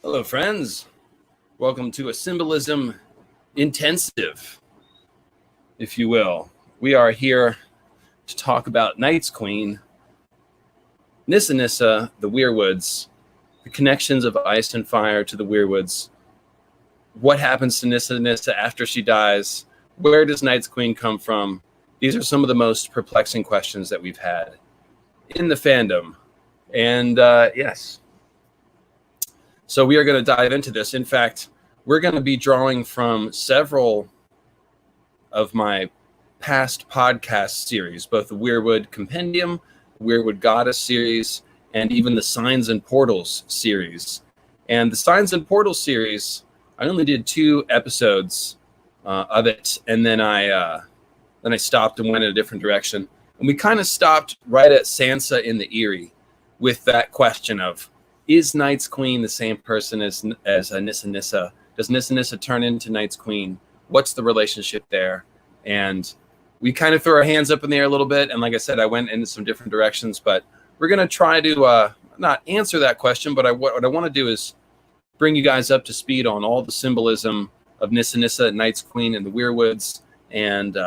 Hello, friends. Welcome to a symbolism intensive, if you will. We are here to talk about Night's Queen, Nissa Nissa, the Weirwoods, the connections of ice and fire to the Weirwoods, what happens to Nissa Nissa after she dies, where does Night's Queen come from? These are some of the most perplexing questions that we've had in the fandom. And yes. So we are going to dive into this. In fact, we're going to be drawing from several of my past podcast series, both the Weirwood Compendium, Weirwood Goddess series, and even the Signs and Portals series. And the Signs and Portals series, I only did 2 episodes of it, and then I stopped and went in a different direction. And we kind of stopped right at Sansa in the Eyrie with that question of, is Night's Queen the same person as Nissa Nissa? Does Nissa Nissa turn into Night's Queen? What's the relationship there? And we kind of threw our hands up in the air a little bit. And like I said, I went into some different directions. But we're going to try to not answer that question. But what I want to do is bring you guys up to speed on all the symbolism of Nissa Nissa, Night's Queen, and the Weirwoods, and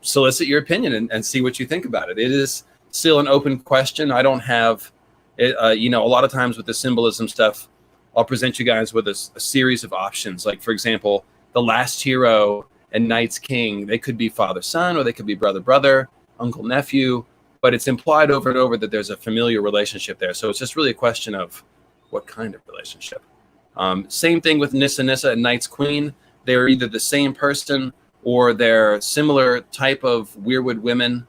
solicit your opinion and see what you think about it. It is still an open question. I don't have... a lot of times with the symbolism stuff, I'll present you guys with a series of options. Like, for example, the last hero and Night's King, they could be father-son, or they could be brother-brother, uncle-nephew, but it's implied over and over that there's a familiar relationship there. So it's just really a question of what kind of relationship. Same thing with Nissa Nissa and Night's Queen. They're either the same person or they're similar type of Weirwood women.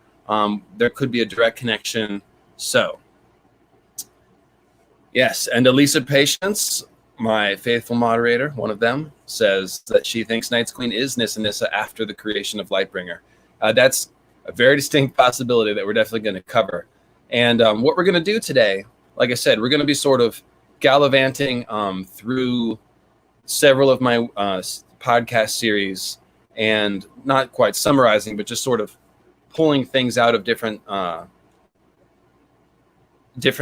There could be a direct connection. So... yes, and Elisa Patience, my faithful moderator, one of them, says that she thinks Night's Queen is Nissa Nissa after the creation of Lightbringer. That's a very distinct possibility that we're definitely going to cover. And what we're going to do today, like I said, we're going to be sort of gallivanting through several of my podcast series and not quite summarizing, but just sort of pulling things out of different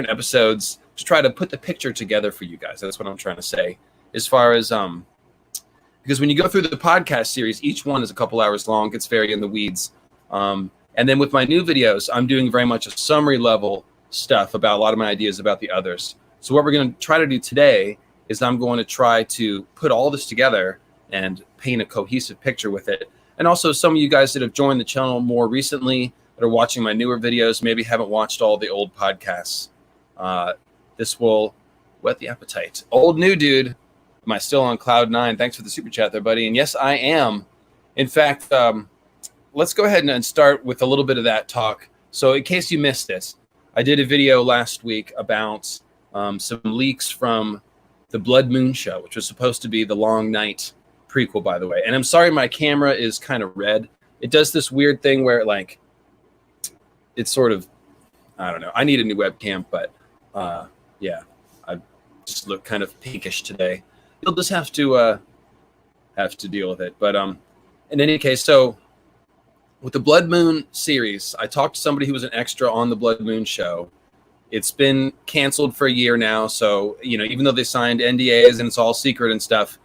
episodes to try to put the picture together for you guys. That's what I'm trying to say. As far as because when you go through the podcast series, each one is a couple hours long, gets very in the weeds. And then with my new videos, I'm doing very much a summary level stuff about a lot of my ideas about the others. So what we're going to try to do today is I'm going to try to put all this together and paint a cohesive picture with it. And also some of you guys that have joined the channel more recently, that are watching my newer videos, maybe haven't watched all the old podcasts. This will whet the appetite. Old new dude, am I still on cloud 9? Thanks for the super chat there, buddy. And yes, I am. In fact, let's go ahead and start with a little bit of that talk. So in case you missed it, I did a video last week about some leaks from the Blood Moon show, which was supposed to be the Long Night prequel, by the way. And I'm sorry my camera is kind of red. It does this weird thing where it's sort of, I don't know. I need a new webcam, but yeah, I just look kind of pinkish today. You'll just have to deal with it. But in any case, so with the Blood Moon series, I talked to somebody who was an extra on the Blood Moon show. It's been canceled for a year now, so even though they signed NDAs and it's all secret and stuff,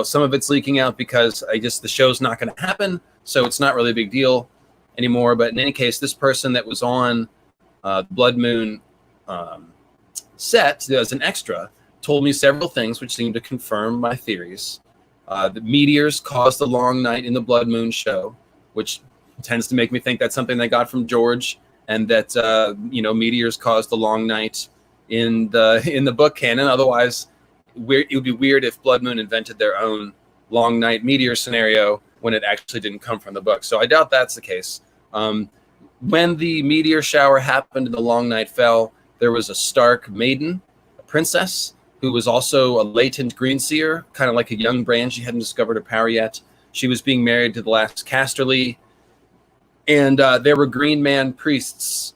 some of it's leaking out because the show's not going to happen, so it's not really a big deal anymore. But in any case, this person that was on Blood Moon set as an extra told me several things which seemed to confirm my theories. The meteors caused the long night in the Blood Moon show, which tends to make me think that's something they got from George, and that meteors caused the long night in the book canon. Otherwise, it would be weird if Blood Moon invented their own long night meteor scenario when it actually didn't come from the book. So I doubt that's the case. When the meteor shower happened and the long night fell, there was a Stark maiden, a princess, who was also a latent greenseer, kind of like a young brand. She hadn't discovered her power yet. She was being married to the last Casterly. And there were green man priests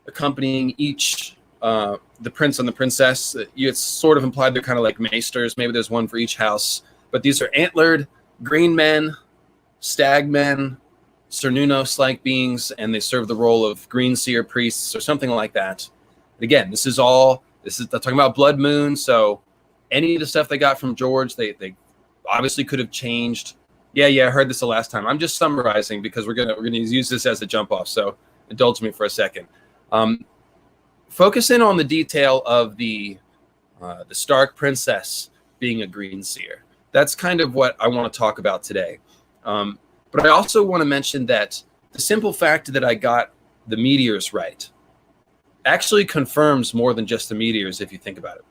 accompanying each, the prince and the princess. It's sort of implied they're kind of like maesters. Maybe there's one for each house. But these are antlered green men, stag men, Cernunnos-like beings, and they serve the role of greenseer priests or something like that. And again, this is talking about Blood Moon, so Any of the stuff they got from George, they obviously could have changed. Yeah, I heard this the last time. I'm just summarizing because we're gonna use this as a jump off. So indulge me for a second. Focus in on the detail of the Stark princess being a greenseer. That's kind of what I want to talk about today. But I also want to mention that the simple fact that I got the meteors right actually confirms more than just the meteors if you think about it.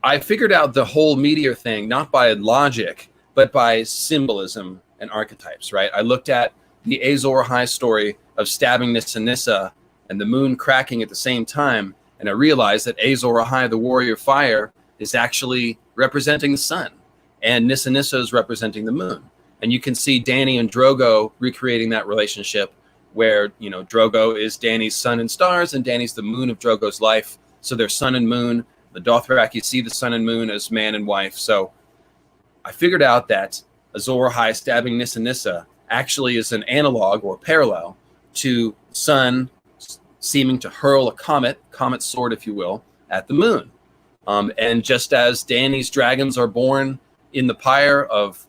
I figured out the whole meteor thing not by logic, but by symbolism and archetypes, right? I looked at the Azor Ahai story of stabbing Nissa Nissa and the moon cracking at the same time, and I realized that Azor Ahai, the warrior fire, is actually representing the sun, and Nissa Nissa is representing the moon. And you can see Dany and Drogo recreating that relationship where, you know, Drogo is Dany's sun and stars, and Dany's the moon of Drogo's life. So they're sun and moon. The Dothraki see the sun and moon as man and wife. So I figured out that Azor Ahai stabbing Nissa Nissa actually is an analog or parallel to sun seeming to hurl a comet sword, if you will, at the moon. And just as Dany's dragons are born in the pyre of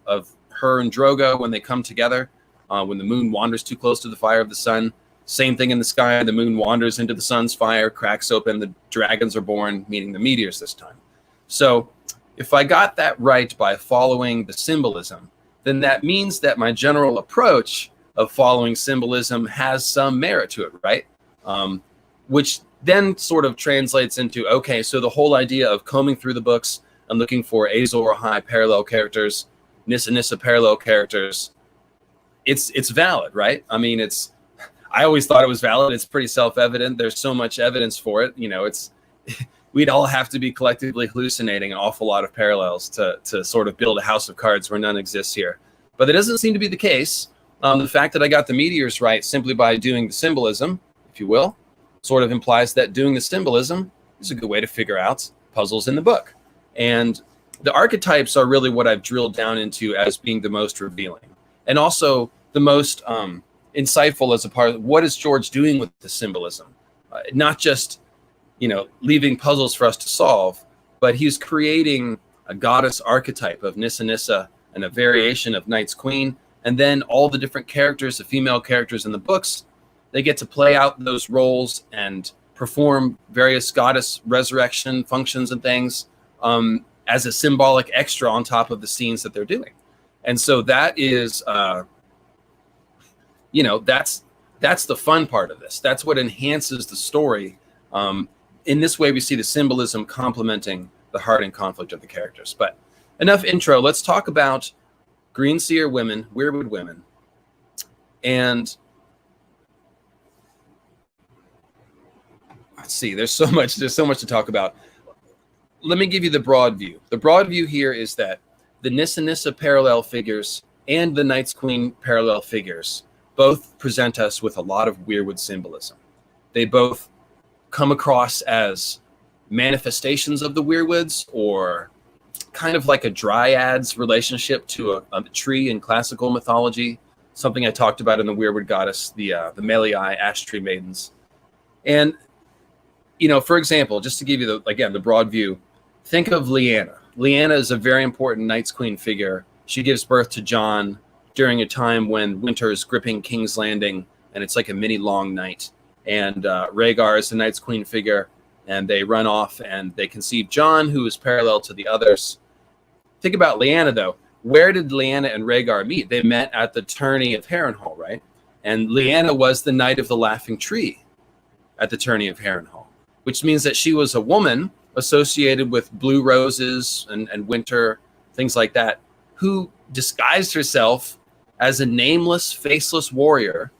her and Drogo when they come together, when the moon wanders too close to the fire of the sun, same thing in the sky. The moon wanders into the sun's fire, cracks open, the dragons are born, meaning the meteors this time. So if I got that right by following the symbolism, then that means that my general approach of following symbolism has some merit to it, right? Which then sort of translates into, okay, so the whole idea of combing through the books and looking for Azor Ahai parallel characters, Nissa Nissa parallel characters, it's valid, right? I mean, I always thought it was valid. It's pretty self-evident. There's so much evidence for it. You know, we'd all have to be collectively hallucinating an awful lot of parallels to sort of build a house of cards where none exists here. But that doesn't seem to be the case. The fact that I got the meteors right simply by doing the symbolism, if you will, sort of implies that doing the symbolism is a good way to figure out puzzles in the book. And the archetypes are really what I've drilled down into as being the most revealing. And also the most insightful as a part of what is George doing with the symbolism. Not just, you know, leaving puzzles for us to solve, but he's creating a goddess archetype of Nissa Nissa and a variation of Night's Queen. And then all the different characters, the female characters in the books, they get to play out those roles and perform various goddess resurrection functions and things as a symbolic extra on top of the scenes that they're doing. And so that is, you know, that's the fun part of this. That's what enhances the story. In this way, we see the symbolism complementing the heart and conflict of the characters. But enough intro. Let's talk about greenseer women, Weirwood women. And let's see, there's so much to talk about. Let me give you the broad view. The broad view here is that the Nissa Nissa parallel figures and the Night's Queen parallel figures both present us with a lot of Weirwood symbolism. They both come across as manifestations of the Weirwoods, or kind of like a dryad's relationship to a tree in classical mythology, something I talked about in the Weirwood Goddess, the Melii ash tree maidens. And, you know, for example, just to give you the broad view, think of Lyanna. Lyanna is a very important Night's Queen figure. She gives birth to Jon during a time when winter is gripping King's Landing, and it's like a mini long night. And Rhaegar is the Night's Queen figure, and they run off and they conceive Jon, who is parallel to the others. Think about Lyanna, though. Where did Lyanna and Rhaegar meet? They met at the tourney of Harrenhal, right? And Lyanna was the Knight of the Laughing Tree at the tourney of Harrenhal, which means that she was a woman associated with blue roses and winter, things like that, who disguised herself as a nameless, faceless warrior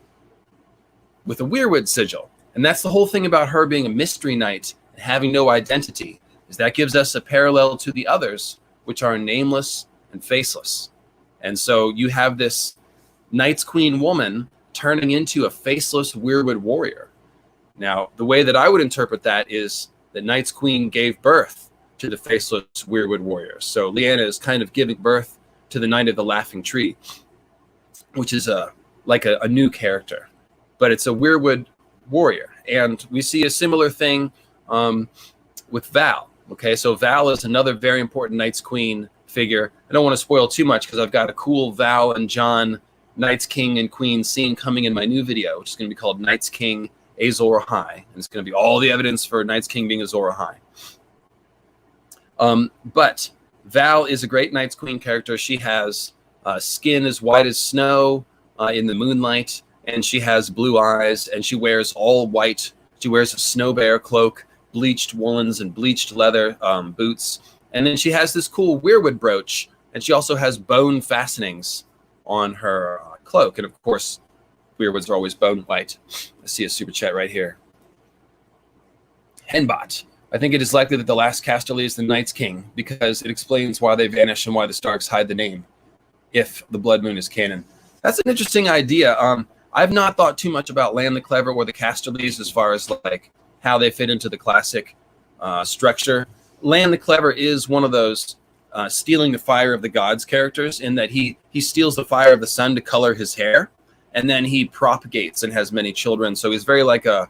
with a Weirwood sigil. And that's the whole thing about her being a mystery knight and having no identity, is that gives us a parallel to the others, which are nameless and faceless. And so you have this Night's Queen woman turning into a faceless Weirwood warrior. Now, the way that I would interpret that is that Night's Queen gave birth to the faceless Weirwood warriors. So Lyanna is kind of giving birth to the Knight of the Laughing Tree, which is like a new character, but it's a Weirwood warrior. And we see a similar thing with Val. Okay, so Val is another very important Night's Queen figure. I don't want to spoil too much because I've got a cool Val and John Night's King and Queen scene coming in my new video, which is going to be called Night's King Azor High. And it's going to be all the evidence for Night's King being Azor High. But Val is a great Night's Queen character. She has skin as white as snow in the moonlight, and she has blue eyes, and she wears all white. She wears a snow bear cloak, bleached woolens and bleached leather boots. And then she has this cool Weirwood brooch, and she also has bone fastenings on her cloak. And of course, Weirwoods are always bone white. I see a super chat right here. Henbot. I think it is likely that the last Casterly is the Night's King because it explains why they vanish and why the Starks hide the name, if the Blood Moon is canon. That's an interesting idea. I've not thought too much about Lan the Clever or the Casterlys as far as like how they fit into the classic structure. Lan the Clever is one of those stealing the fire of the gods characters in that he steals the fire of the sun to color his hair, and then he propagates and has many children. So he's very like an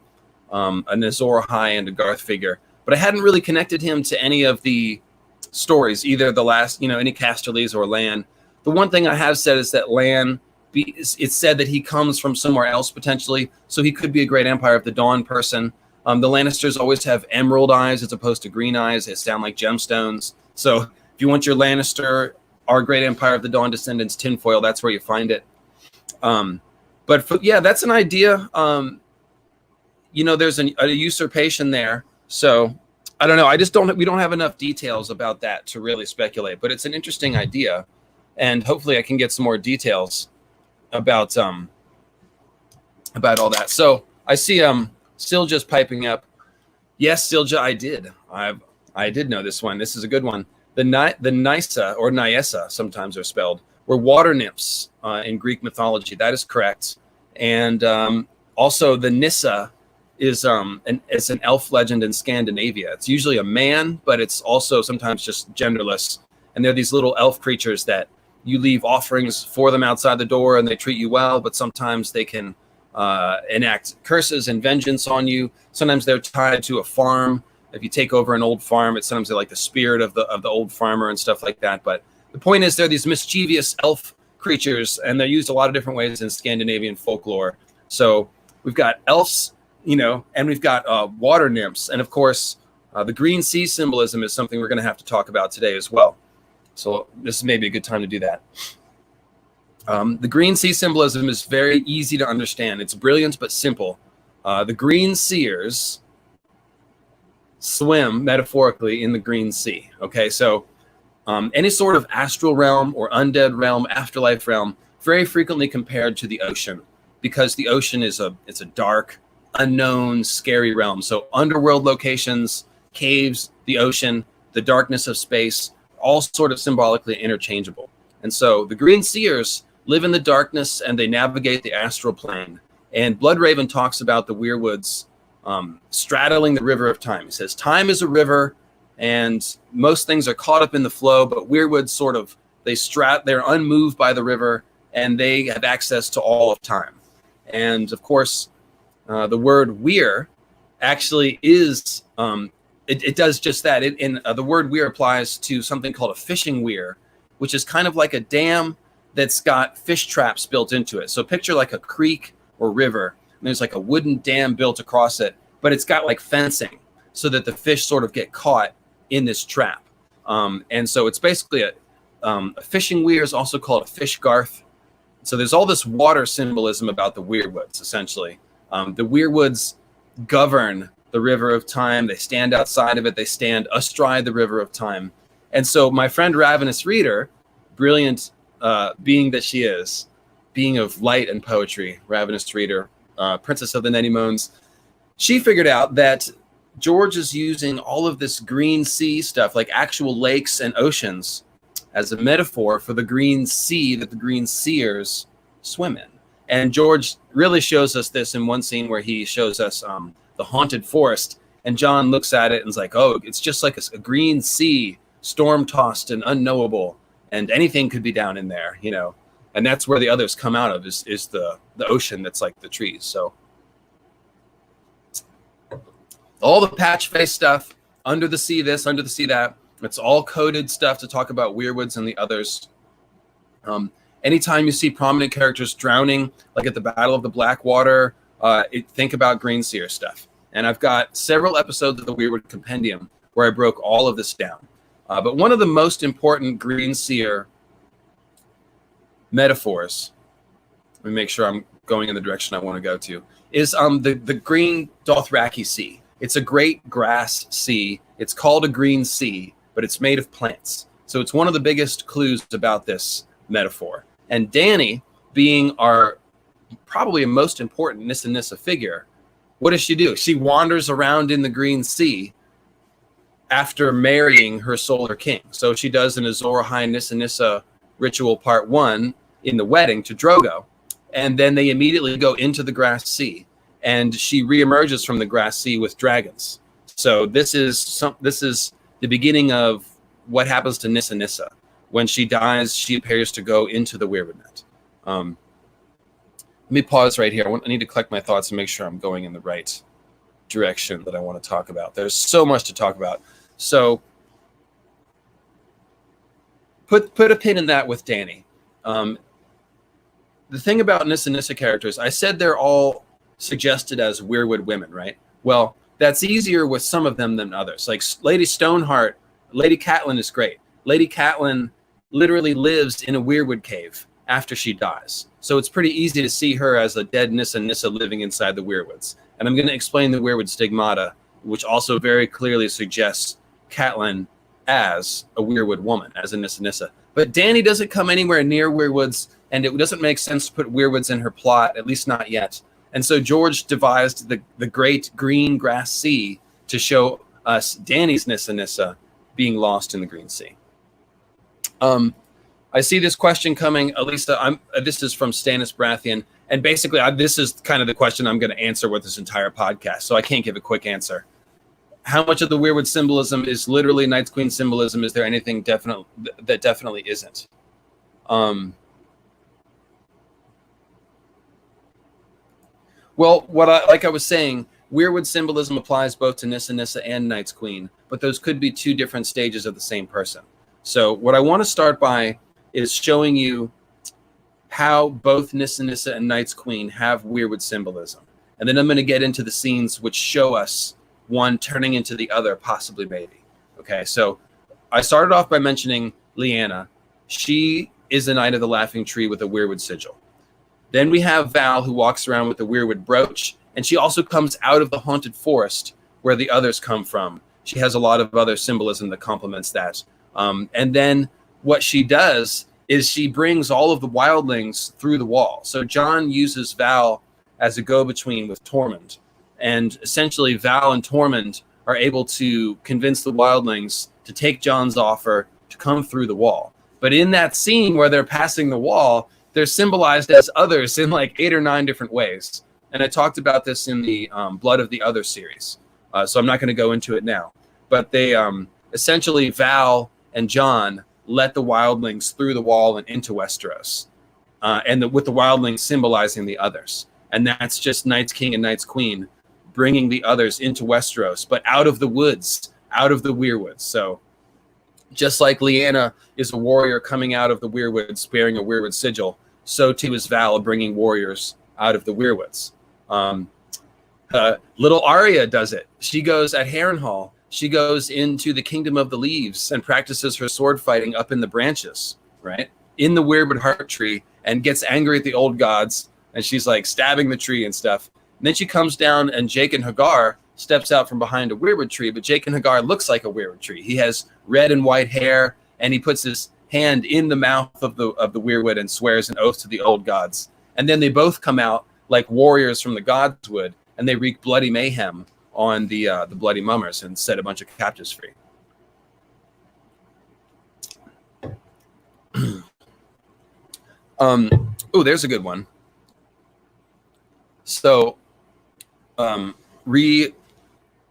Azor Ahai and a Garth figure. But I hadn't really connected him to any of the stories, either the last, any Casterlys or Lan. The one thing I have said is that Lan, it's said that he comes from somewhere else potentially, so he could be a Great Empire of the Dawn person. The Lannisters always have emerald eyes as opposed to green eyes. They sound like gemstones. So if you want your Lannister, our Great Empire of the Dawn descendants tinfoil, that's where you find it. That's an idea. There's a usurpation there. So I don't know. We don't have enough details about that to really speculate, but it's an interesting idea. And hopefully I can get some more details about all that. So I see Silja's piping up. Yes, Silja, I did. I did know this one. This is a good one. The Nissa or Nyessa, sometimes are spelled, were water nymphs in Greek mythology. That is correct. And also the Nissa is it's an elf legend in Scandinavia. It's usually a man, but it's also sometimes just genderless. And they're these little elf creatures that you leave offerings for them outside the door, and they treat you well. But sometimes they can enact curses and vengeance on you. Sometimes they're tied to a farm. If you take over an old farm, it's sometimes they're like the spirit of the old farmer and stuff like that. But the point is, they're these mischievous elf creatures, and they're used a lot of different ways in Scandinavian folklore. So we've got elves, and we've got water nymphs. And of course, the Green Sea Symbolism is something we're going to have to talk about today as well. So this is maybe a good time to do that. The Green Sea Symbolism is very easy to understand. It's brilliant but simple. The Green Seers swim, metaphorically, in the Green Sea. Okay, so any sort of astral realm or undead realm, afterlife realm, very frequently compared to the ocean, because the ocean is it's a dark, unknown, scary realm. So underworld locations, caves, the ocean, the darkness of space, all sort of symbolically interchangeable. And so the Green Seers live in the darkness and they navigate the astral plane. And Bloodraven talks about the Weirwoods straddling the river of time. He says, time is a river and most things are caught up in the flow, but Weirwoods sort of, they're unmoved by the river and they have access to all of time. And of course, the word weir actually is, it does just that. The word weir applies to something called a fishing weir, which is kind of like a dam that's got fish traps built into it. So picture like a creek or river, and there's like a wooden dam built across it, but it's got like fencing so that the fish sort of get caught in this trap. And so it's basically a fishing weir is also called a fish garth. So there's all this water symbolism about the Weirwoods, essentially. The Weirwoods govern the river of time. They stand outside of it. They stand astride the river of time. And so my friend Ravenous Reader, brilliant being that she is, being of light and poetry, Ravenous Reader, Princess of the Nenemones, she figured out that George is using all of this green sea stuff, like actual lakes and oceans, as a metaphor for the green sea that the Green Seers swim in. And George really shows us this in one scene where he shows us the haunted forest, and John looks at it and is like, oh, it's just like a green sea, storm-tossed and unknowable, and anything could be down in there, and that's where the others come out of, is the ocean that's like the trees. So all the patch face stuff, under the sea this, under the sea that. It's all coded stuff to talk about Weirwoods and the others. Anytime you see prominent characters drowning, like at the Battle of the Blackwater, think about greenseer stuff. And I've got several episodes of the Weirwood Compendium where I broke all of this down. But one of the most important greenseer metaphors, let me make sure I'm going in the direction I want to go to, is the Green Dothraki Sea. It's a great grass sea. It's called a green sea, but it's made of plants. So it's one of the biggest clues about this metaphor. And Dany, being our probably most important Nissa Nissa figure, what does she do? She wanders around in the Green Sea after marrying her Solar King. So she does an Azor Ahai Nissa Nissa ritual part 1 in the wedding to Drogo. And then they immediately go into the Grass Sea. And she reemerges from the Grass Sea with dragons. So this is the beginning of what happens to Nissa Nissa. When she dies, she appears to go into the Weirwood net. Let me pause right here. I need to collect my thoughts and make sure I'm going in the right direction that I want to talk about. There's so much to talk about. So put a pin in that with Dany. The thing about Nissa Nissa characters, I said they're all suggested as Weirwood women, right? Well, that's easier with some of them than others. Like Lady Stoneheart, Lady Catelyn is great. Lady Catelyn literally lives in a Weirwood cave after she dies. So it's pretty easy to see her as a dead Nissa Nissa living inside the Weirwoods. And I'm going to explain the Weirwood Stigmata, which also very clearly suggests Catelyn as a Weirwood woman, as a Nissa Nissa. But Dany doesn't come anywhere near Weirwoods, and it doesn't make sense to put Weirwoods in her plot, at least not yet. And so George devised the great green grass sea to show us Dany's Nissa Nissa being lost in the Green Sea. I see this question coming, Elisa. This is from Stannis Baratheon, and basically, this is kind of the question I'm going to answer with this entire podcast. So I can't give a quick answer. How much of the Weirwood symbolism is literally Night's Queen symbolism? Is there anything definite that definitely isn't? Well, like I was saying, Weirwood symbolism applies both to Nissa Nissa and Night's Queen, but those could be two different stages of the same person. So what I want to start by is showing you how both Nissa Nissa and Night's Queen have Weirwood symbolism. And then I'm going to get into the scenes which show us one turning into the other, possibly maybe. Okay, so I started off by mentioning Lyanna. She is a Knight of the Laughing Tree with a Weirwood sigil. Then we have Val, who walks around with a Weirwood brooch, and she also comes out of the haunted forest where the others come from. She has a lot of other symbolism that complements that. And then what she does is she brings all of the wildlings through the wall. So Jon uses Val as a go-between with Tormund. And essentially Val and Tormund are able to convince the wildlings to take Jon's offer to come through the wall. But in that scene where they're passing the wall, they're symbolized as others in like 8 or 9 different ways. And I talked about this in the Blood of the Other series. So I'm not going to go into it now. But they essentially, Val and Jon let the wildlings through the wall and into Westeros. With the wildlings symbolizing the others. And that's just Night's King and Night's Queen bringing the others into Westeros, but out of the woods, out of the Weirwoods. So just like Lyanna is a warrior coming out of the Weirwoods bearing a Weirwood sigil, so too is Val bringing warriors out of the Weirwoods. Little Arya does it. She goes at Harrenhal. She goes into the Kingdom of the Leaves and practices her sword fighting up in the branches, right? In the Weirwood Heart Tree, and gets angry at the old gods. And she's like stabbing the tree and stuff. And then she comes down and Jaqen H'ghar steps out from behind a Weirwood tree. But Jaqen H'ghar looks like a Weirwood tree. He has red and white hair, and he puts his hand in the mouth of the Weirwood and swears an oath to the old gods. And then they both come out like warriors from the gods would, and they wreak bloody mayhem on the bloody mummers and set a bunch of captives free. Oh, there's a good one. So,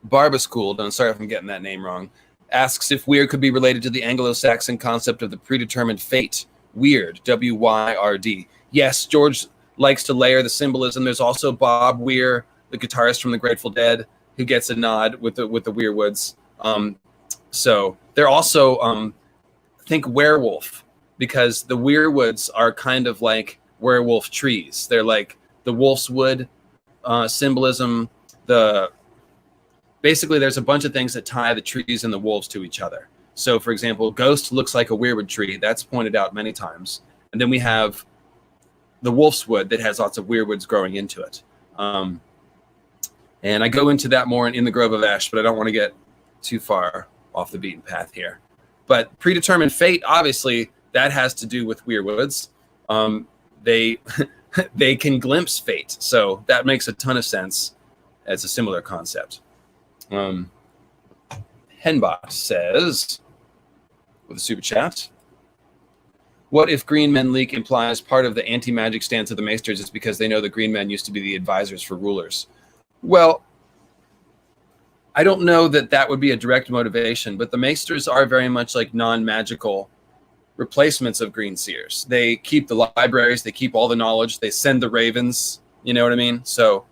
Barbascooled, I'm sorry if I'm getting that name wrong, asks if Weird could be related to the Anglo-Saxon concept of the predetermined fate. Weird, W-Y-R-D. Yes, George likes to layer the symbolism. There's also Bob Weir, the guitarist from the Grateful Dead, who gets a nod with the Weirwoods. So they're also think werewolf, because the weirwoods are kind of like werewolf trees. They're like the wolf's wood symbolism. Basically, there's a bunch of things that tie the trees and the wolves to each other. So, for example, ghost looks like a weirwood tree. That's pointed out many times. And then we have the wolf's wood that has lots of weirwoods growing into it. And I go into that more in the Grove of Ash, but I don't want to get too far off the beaten path here. But predetermined fate, obviously, that has to do with weirwoods. They they can glimpse fate, so that makes a ton of sense. It's a similar concept. Henbot says, with a super chat, what if green men leak implies part of the anti-magic stance of the maesters is because they know the green men used to be the advisors for rulers? Well, I don't know that that would be a direct motivation, but the maesters are very much like non-magical replacements of greenseers. They keep the libraries, they keep all the knowledge, they send the ravens, you know what I mean? So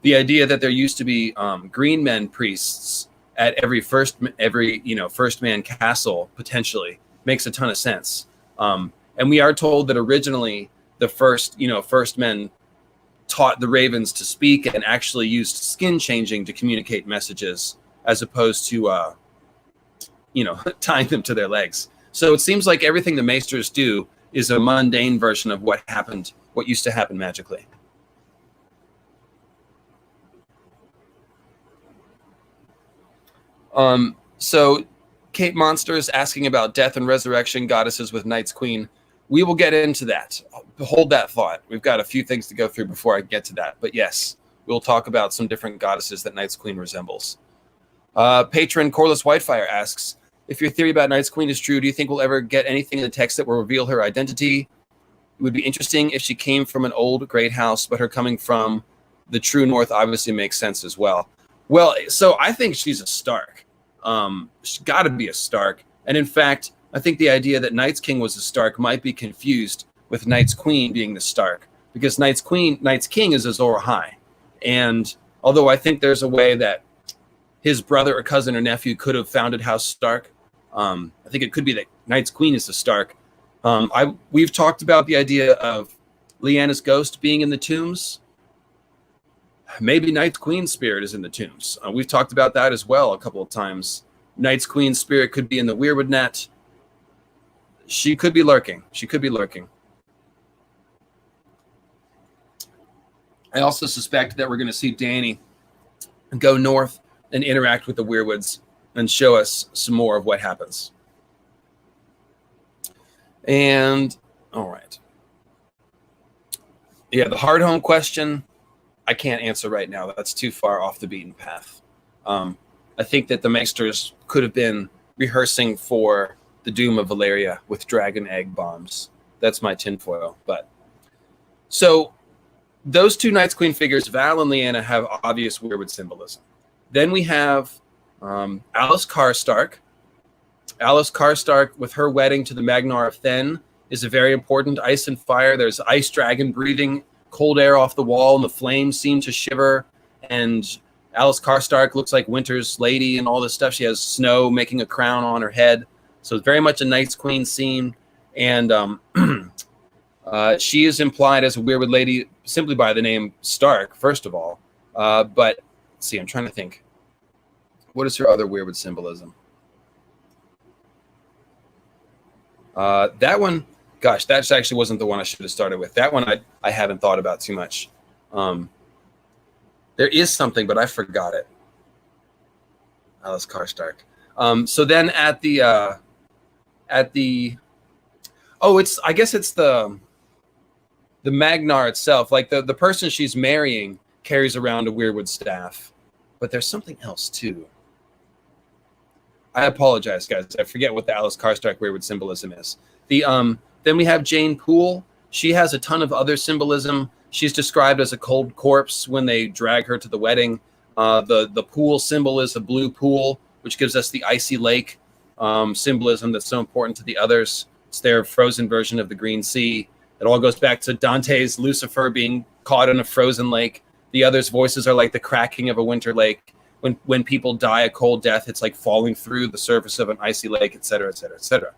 the idea that there used to be green men priests at every first man castle potentially makes a ton of sense. And we are told that originally the first men taught the ravens to speak and actually used skin changing to communicate messages as opposed to tying them to their legs. So it seems like everything the maesters do is a mundane version of what used to happen magically. So Kate Monster is asking about death and resurrection goddesses with Night's Queen. We will get into that. Hold that thought. We've got a few things to go through before I get to that. But yes, we'll talk about some different goddesses that Night's Queen resembles. Patron Corliss Whitefire asks, if your theory about Night's Queen is true, do you think we'll ever get anything in the text that will reveal her identity? It would be interesting if she came from an old great house, but her coming from the true north obviously makes sense as well. Well, so I think she's a Stark. She's got to be a Stark. And in fact, I think the idea that Night's King was a Stark might be confused with Night's Queen being the Stark, because Night's King is Azor Ahai. And although I think there's a way that his brother or cousin or nephew could have founded House Stark, I think it could be that Night's Queen is the Stark. We've talked about the idea of Lyanna's ghost being in the tombs. Maybe Night's Queen's spirit is in the tombs. We've talked about that as well a couple of times. Night's Queen's spirit could be in the Weirwood net. She could be lurking. I also suspect that we're going to see Dany go north and interact with the Weirwoods and show us some more of what happens. And, all right. Yeah, the hard home question, I can't answer right now. That's too far off the beaten path. I think that the Maesters could have been rehearsing for the doom of Valeria with dragon egg bombs. That's my tinfoil. But so those two Night's Queen figures, Val and Lyanna, have obvious Weirwood symbolism. Then we have Alice Carstark. Alice Carstark, with her wedding to the Magnar of Thenn, is a very important ice and fire. There's ice dragon breathing cold air off the wall, and the flames seem to shiver. And Alice Carstark looks like Winter's lady and all this stuff. She has snow making a crown on her head. So it's very much a Night's Queen scene. And she is implied as a Weirwood lady simply by the name Stark, first of all. But let's see, I'm trying to think. What is her other Weirwood symbolism? That one, gosh, that actually wasn't the one I should have started with. That one I haven't thought about too much. There is something, but I forgot it. Alice Carstark. So then I guess it's the Magnar itself. Like the person she's marrying carries around a Weirwood staff, but there's something else too. I apologize, guys. I forget what the Alice Carstark Weirwood symbolism is. Then we have Jane Poole. She has a ton of other symbolism. She's described as a cold corpse when they drag her to the wedding. The pool symbol is the blue pool, which gives us the icy lake symbolism that's so important to the others. It's their frozen version of the Green Sea. It all goes back to Dante's Lucifer being caught in a frozen lake. The others' voices are like the cracking of a winter lake. when people die a cold death, it's like falling through the surface of an icy lake, etc., etc., etc.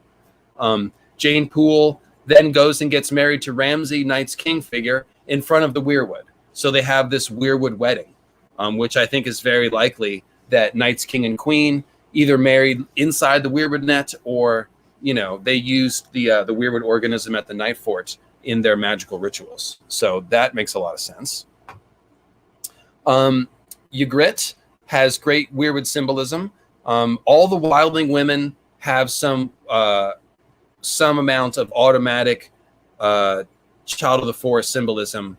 Jane Poole then goes and gets married to Ramsay, Night's King figure, in front of the Weirwood. So they have this Weirwood wedding, which I think is very likely that Night's King and Queen either married inside the Weirwood net, or they used the Weirwood organism at the Night Fort in their magical rituals. So that makes a lot of sense. Ygritte has great Weirwood symbolism. All the wildling women have some amount of automatic Child of the Forest symbolism.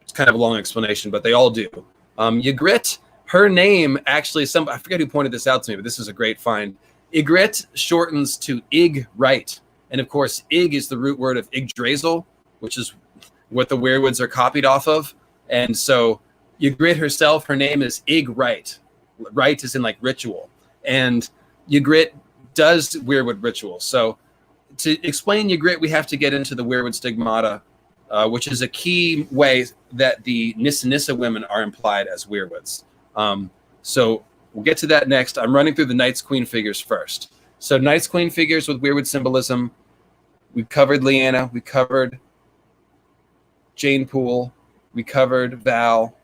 It's kind of a long explanation, but they all do. Ygritte, her name actually, I forget who pointed this out to me, but this is a great find. Ygritte shortens to Igg-right. And of course, Ig is the root word of Iggrasil, which is what the Weirwoods are copied off of. And so Ygritte herself, her name is Igg-right. Right is in like ritual. And Ygritte does Weirwood rituals. So to explain Ygritte, we have to get into the Weirwood Stigmata, which is a key way that the Nissa Nissa women are implied as Weirwoods. So we'll get to that next. I'm running through the Knight's Queen figures first. So Knight's Queen figures with Weirwood symbolism. We covered Lyanna. We covered Jane Poole. We covered Val.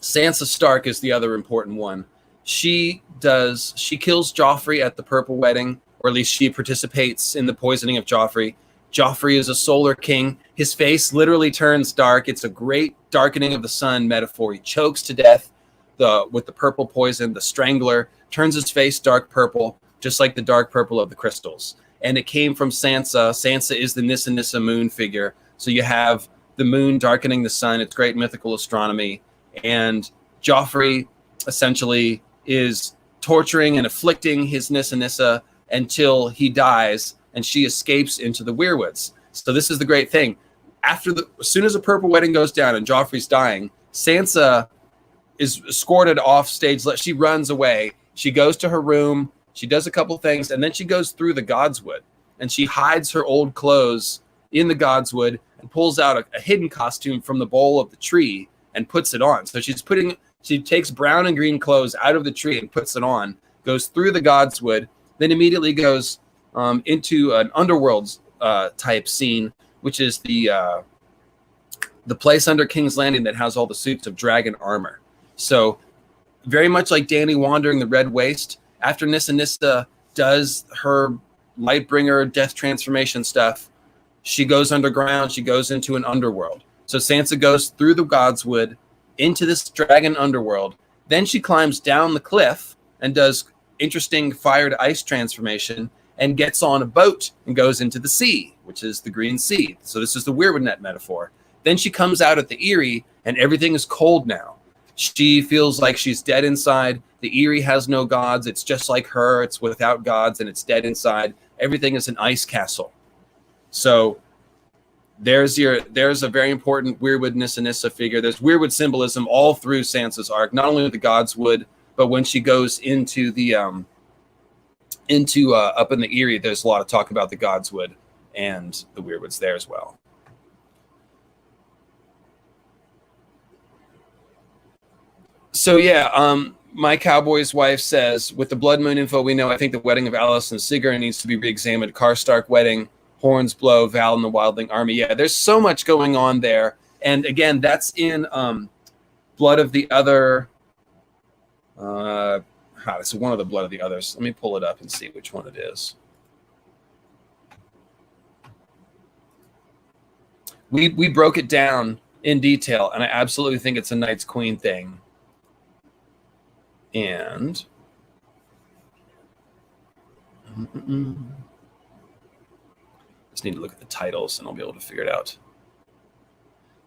Sansa Stark is the other important one. She kills Joffrey at the Purple Wedding, or at least she participates in the poisoning of Joffrey. Joffrey is a solar king. His face literally turns dark. It's a great darkening of the sun metaphor. He chokes to death with the purple poison. The strangler turns his face dark purple, just like the dark purple of the crystals. And it came from Sansa. Sansa is the Nissa Nissa moon figure. So you have the moon darkening the sun. It's great mythical astronomy. And Joffrey essentially is torturing and afflicting his Nissa Nissa until he dies, and she escapes into the Weirwoods. So this is the great thing. As soon as the Purple Wedding goes down and Joffrey's dying, Sansa is escorted off stage. She runs away. She goes to her room. She does a couple things, and then she goes through the Godswood, and she hides her old clothes in the Godswood and pulls out a hidden costume from the bole of the tree and puts it on. So she takes brown and green clothes out of the tree and puts it on, goes through the Godswood, then immediately goes into an underworld type scene, which is the place under King's Landing that has all the suits of dragon armor. So very much like Dany wandering the Red Waste, after Nissa Nissa does her Lightbringer death transformation stuff, she goes underground, she goes into an underworld. So Sansa goes through the Godswood into this dragon underworld. Then she climbs down the cliff and does interesting fire to ice transformation and gets on a boat and goes into the sea, which is the Green Sea. So this is the Weirwood net metaphor. Then she comes out at the Eyrie and everything is cold now. She feels like she's dead inside. The Eyrie has no gods. It's just like her. It's without gods and it's dead inside. Everything is an ice castle. So there's a very important Weirwood Nissa Nissa figure. There's Weirwood symbolism all through Sansa's arc, not only with the Godswood, but when she goes into the up in the Eyrie, there's a lot of talk about the Godswood and the Weirwoods there as well. So yeah, my cowboy's wife says, with the blood moon info we know, I think the wedding of Alice and Sigurd needs to be re-examined. Carstark wedding, horns blow, Val and the Wildling army. Yeah, there's so much going on there. And again, that's in Blood of the Other. It's one of the Blood of the Others. Let me pull it up and see which one it is. We broke it down in detail, and I absolutely think it's a Knight's Queen thing. And just need to look at the titles and I'll be able to figure it out.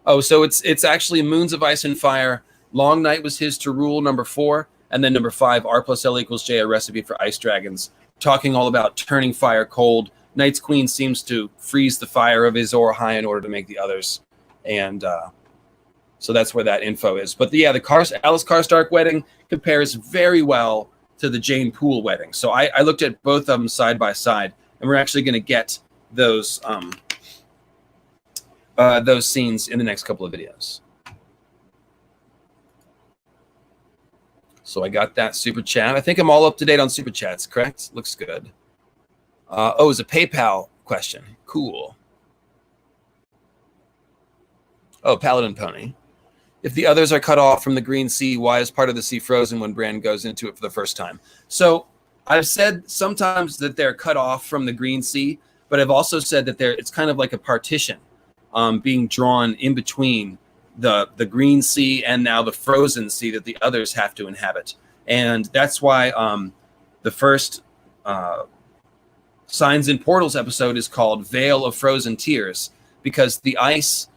Oh, so it's actually Moons of Ice and Fire. Long Night was his to rule, number 4. And then number 5, R plus L equals J, a recipe for ice dragons. Talking all about turning fire cold. Knight's Queen seems to freeze the fire of Azor Ahai in order to make the others. And so that's where that info is. But the Alice Carstark wedding compares very well to the Jane Poole wedding. So I looked at both of them side by side, and we're actually going to get those scenes in the next couple of videos. So I got that super chat. I think I'm all up to date on super chats, correct? Looks good. Oh, it's a PayPal question. Cool. Oh, Paladin Pony. If the others are cut off from the Green Sea, why is part of the sea frozen when Bran goes into it for the first time? So I've said sometimes that they're cut off from the Green Sea, but I've also said that it's kind of like a partition being drawn in between the Green Sea and now the frozen sea that the others have to inhabit. And that's why the first Signs and Portals episode is called Veil of Frozen Tears, because the ice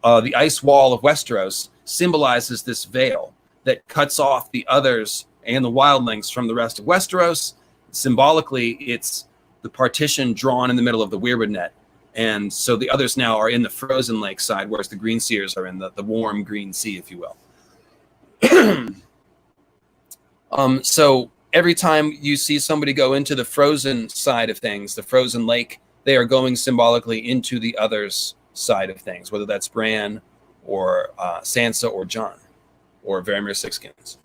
wall of Westeros symbolizes this veil that cuts off the others and the wildlings from the rest of Westeros. Symbolically, it's the partition drawn in the middle of the Weirwood net. And so the others now are in the frozen lake side, whereas the greenseers are in the warm Green Sea, if you will. So every time you see somebody go into the frozen side of things, the frozen lake, they are going symbolically into the others' side of things, whether that's Bran or Sansa or Jon or Veramir Sixskins.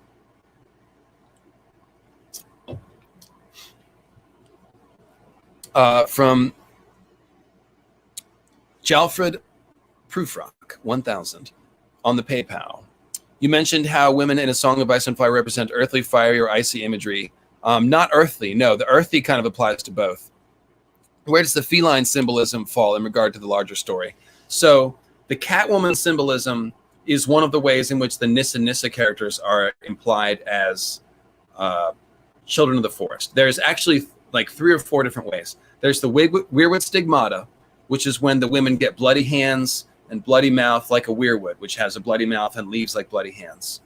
From Jalfred Proofrock 1000 on the PayPal. You mentioned how women in A Song of Ice and Fire represent earthly, fiery, or icy imagery. Not earthly. No, the earthy kind of applies to both. Where does the feline symbolism fall in regard to the larger story? So the Catwoman symbolism is one of the ways in which the Nissa Nissa characters are implied as children of the forest. There's actually like 3 or 4 different ways. There's the Weirwood Stigmata, which is when the women get bloody hands and bloody mouth like a weirwood, which has a bloody mouth and leaves like bloody hands.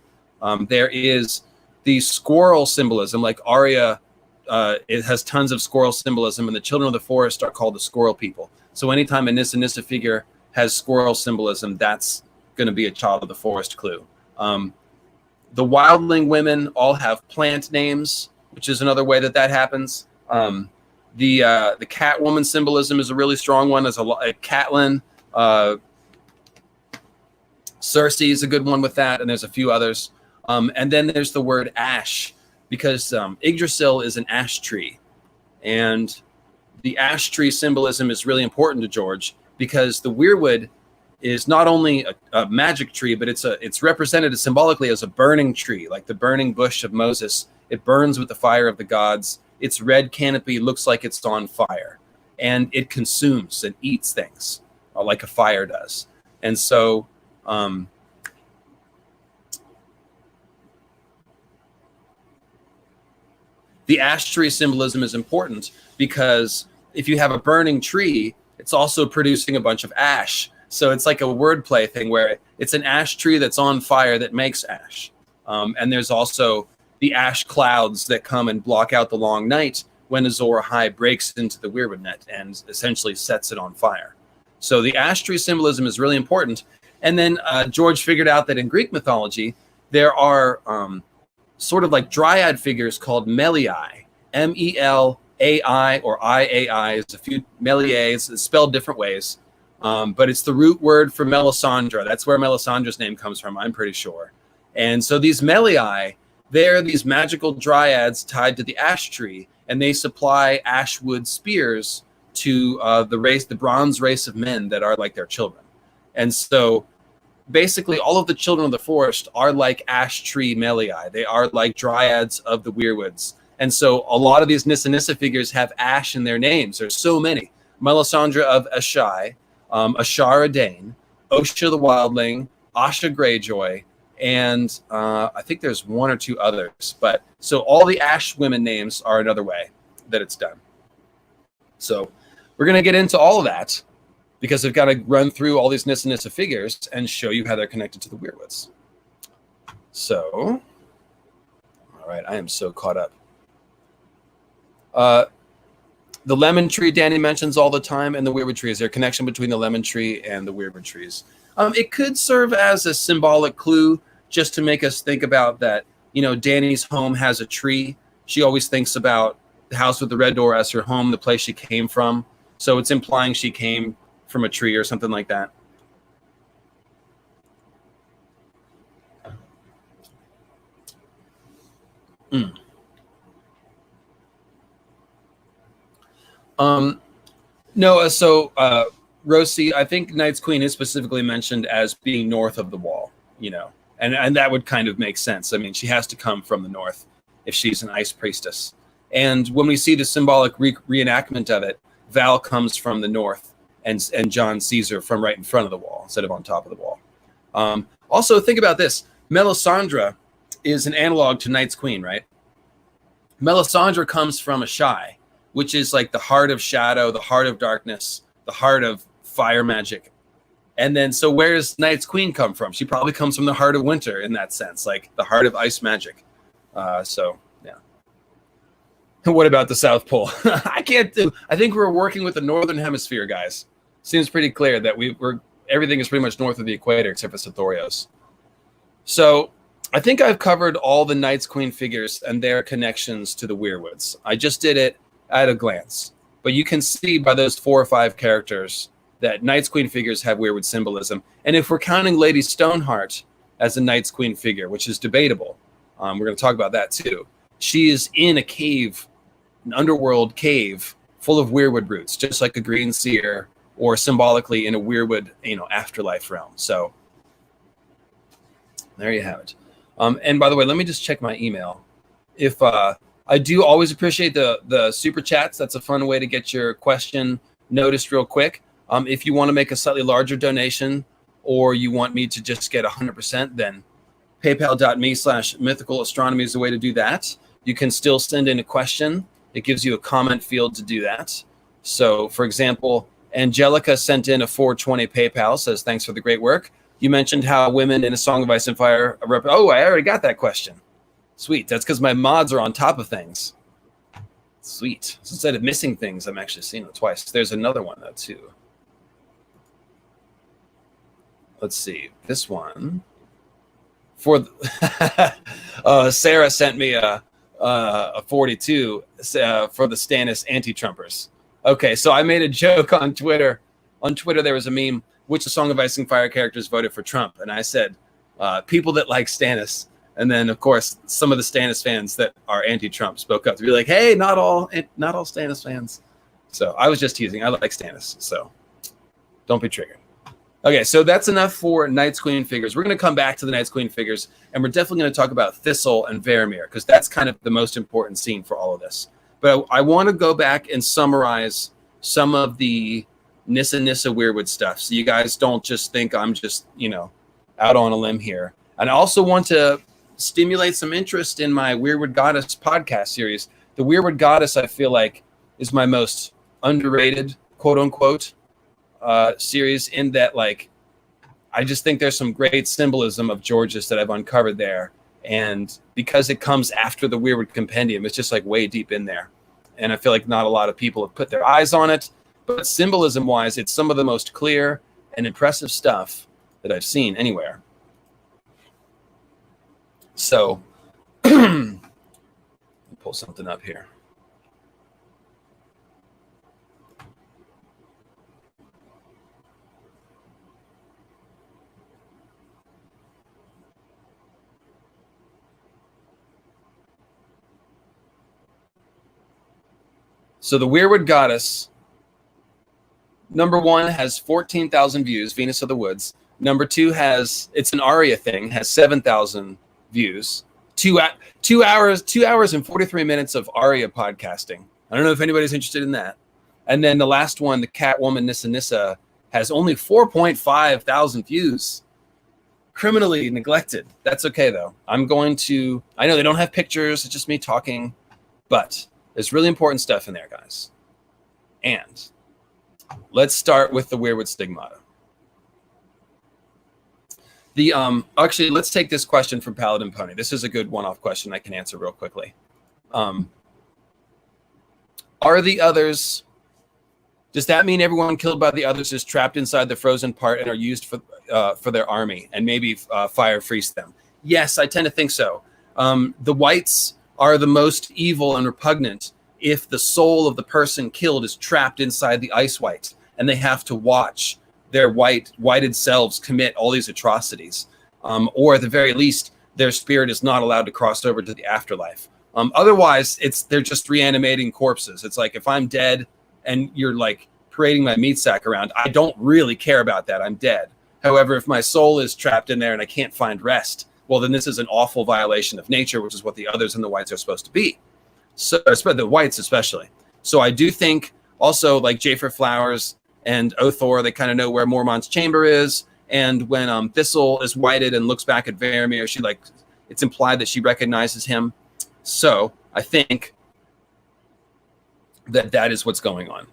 There is the squirrel symbolism, like Arya, it has tons of squirrel symbolism, and the children of the forest are called the squirrel people. So anytime a Nissa Nissa figure has squirrel symbolism, that's going to be a child of the forest clue. The wildling women all have plant names, which is another way that happens. The Catwoman symbolism is a really strong one. As a Catelyn, Cersei is a good one with that, and there's a few others. And then there's the word ash, because Iggrasil is an ash tree, and the ash tree symbolism is really important to George, because the Weirwood is not only a magic tree, but it's represented symbolically as a burning tree, like the burning bush of Moses. It burns with the fire of the gods. Its red canopy looks like it's on fire, and it consumes and eats things like a fire does. And so the ash tree symbolism is important, because if you have a burning tree, it's also producing a bunch of ash. So it's like a wordplay thing where it's an ash tree that's on fire that makes ash. And there's also the ash clouds that come and block out the long night when Azor Ahai breaks into the Weirwood net and essentially sets it on fire. So the ash tree symbolism is really important. And then George figured out that in Greek mythology, there are sort of like dryad figures called Melii, M-E-L-A-I or I-A-I. There's a few Melies, it's spelled different ways. But it's the root word for Melisandre. That's where Melisandre's name comes from, I'm pretty sure. And so these Melii, they're these magical dryads tied to the ash tree, and they supply ashwood spears to the bronze race of men that are like their children. And so basically all of the children of the forest are like ash tree Melii. They are like dryads of the Weirwoods. And so a lot of these Nissa Nissa figures have ash in their names. There's so many. Melisandre of Ashai, Ashara Dane, Osha the Wildling, Asha Greyjoy, and I think there's 1 or 2 others. But so all the Ash women names are another way that it's done. So we're going to get into all of that, because I've got to run through all these Nissa Nissa figures and show you how they're connected to the Weirwoods. So, all right, I am so caught up. The lemon tree Danny mentions all the time, and the Weirwood tree. Is there a connection between the lemon tree and the Weirwood trees? It could serve as a symbolic clue, just to make us think about that, Danny's home has a tree. She always thinks about the house with the red door as her home, the place she came from. So it's implying she came from a tree or something like that. Mm. No, so Rosie, I think Night's Queen is specifically mentioned as being north of the wall, and that would kind of make sense. I mean, she has to come from the north if she's an ice priestess. And when we see the symbolic reenactment of it, Val comes from the north, and John sees her from right in front of the wall instead of on top of the wall. Also, think about this. Melisandre is an analog to Night's Queen, right? Melisandre comes from a Shai, which is like the heart of shadow, the heart of darkness, the heart of fire magic. And then, so where does Night's Queen come from? She probably comes from the heart of winter in that sense, like the heart of ice magic. So, yeah. What about the South Pole? I think we're working with the Northern Hemisphere, guys. Seems pretty clear that everything is pretty much north of the equator except for Sithorios. So, I think I've covered all the Night's Queen figures and their connections to the Weirwoods. I just did it at a glance. But you can see by those 4 or 5 characters that Night's Queen figures have Weirwood symbolism. And if we're counting Lady Stoneheart as a Night's Queen figure, which is debatable, we're going to talk about that too. She is in a cave, an underworld cave full of Weirwood roots, just like a green seer, or symbolically in a Weirwood, afterlife realm. So there you have it. And by the way, let me just check my email. If I do always appreciate the super chats. That's a fun way to get your question noticed real quick. If you want to make a slightly larger donation, or you want me to just get 100%, then paypal.me/mythicalastronomy is the way to do that. You can still send in a question. It gives you a comment field to do that. So, for example, Angelica sent in a 420 PayPal, says, thanks for the great work. You mentioned how women in A Song of Ice and Fire oh, I already got that question. Sweet. That's because my mods are on top of things. Sweet. So instead of missing things, I'm actually seeing it twice. There's another one, though, too. Let's see. This one. Sarah sent me a 42 for the Stannis anti-Trumpers. Okay, so I made a joke on Twitter. On Twitter, there was a meme, which A Song of Ice and Fire characters voted for Trump? And I said, people that like Stannis. And then, of course, some of the Stannis fans that are anti-Trump spoke up to be like, hey, not all Stannis fans. So I was just teasing. I like Stannis, so don't be triggered. Okay, so that's enough for Night's Queen figures. We're going to come back to the Night's Queen figures, and we're definitely going to talk about Thistle and Veramir, because that's kind of the most important scene for all of this. But I want to go back and summarize some of the Nissa Nissa Weirwood stuff, so you guys don't just think I'm just, out on a limb here. And I also want to stimulate some interest in my Weirwood Goddess podcast series. The Weirwood Goddess, I feel like, is my most underrated, quote unquote, series, in that, like, I just think there's some great symbolism of Georges that I've uncovered there. And because it comes after the Weirwood Compendium, it's just like way deep in there. And I feel like not a lot of people have put their eyes on it. But symbolism wise, it's some of the most clear and impressive stuff that I've seen anywhere. So, pull something up here. So the Weirwood Goddess, number 1 has 14,000 views, Venus of the Woods. Number 2 it's an Aria thing, has 7,000 views. 2 hours and 43 minutes of Aria podcasting. I don't know if anybody's interested in that. And then the last one, the Catwoman Nissa Nissa, has only 4.5 thousand views. Criminally neglected. That's okay, though. I know they don't have pictures, it's just me talking, but there's really important stuff in there, guys. And let's start with the Weirwood Stigmata. Actually, let's take this question from Paladin Pony. This is a good one-off question I can answer real quickly. Are the others... Does that mean everyone killed by the others is trapped inside the frozen part and are used for their army, and maybe fire freeze them? Yes, I tend to think so. The whites are the most evil and repugnant if the soul of the person killed is trapped inside the ice white, and they have to watch their whited selves commit all these atrocities. Or at the very least, their spirit is not allowed to cross over to the afterlife. Otherwise, they're just reanimating corpses. It's like if I'm dead and you're like parading my meat sack around, I don't really care about that. I'm dead. However, if my soul is trapped in there and I can't find rest, well, then this is an awful violation of nature, which is what the others and the whites are supposed to be. So, the whites especially. So I do think also like Jafer Flowers and Othor, they kind of know where Mormont's chamber is. And when Thistle is whited and looks back at Veramir, it's implied that she recognizes him. So I think that is what's going on.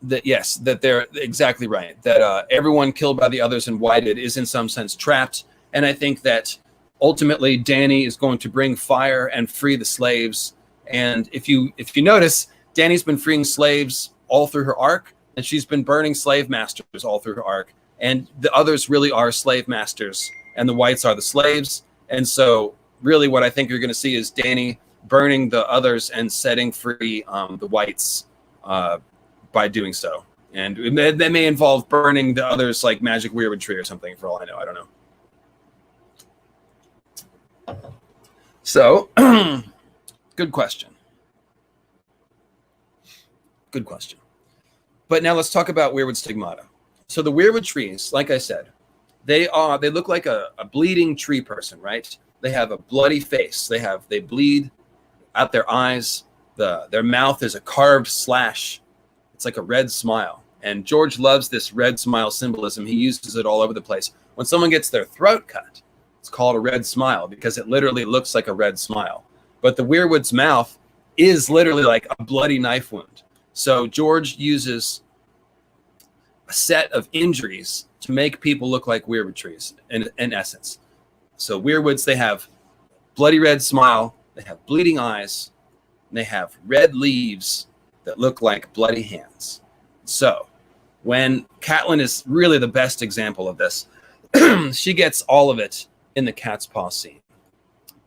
That they're exactly right. That everyone killed by the others and whited is in some sense trapped. And I think that ultimately Dany is going to bring fire and free the slaves. And if you notice, Dany's been freeing slaves all through her arc, and she's been burning slave masters all through her arc. And the others really are slave masters, and the whites are the slaves. And so really what I think you're going to see is Dany burning the others and setting free the whites by doing so. And that may involve burning the others like Magic Weirwood Tree or something, for all I know. I don't know. So, good question. Good question. But now let's talk about Weirwood Stigmata. So the Weirwood trees, like I said, they look like a bleeding tree person, right? They have a bloody face. They bleed out their eyes. Their mouth is a carved slash. It's like a red smile. And George loves this red smile symbolism. He uses it all over the place. When someone gets their throat cut, it's called a red smile because it literally looks like a red smile. But the Weirwood's mouth is literally like a bloody knife wound. So George uses a set of injuries to make people look like Weirwood trees in essence. So Weirwoods, they have bloody red smile, they have bleeding eyes, and they have red leaves that look like bloody hands. So when Catelyn is really the best example of this, she gets all of it in the Cat's Paw scene.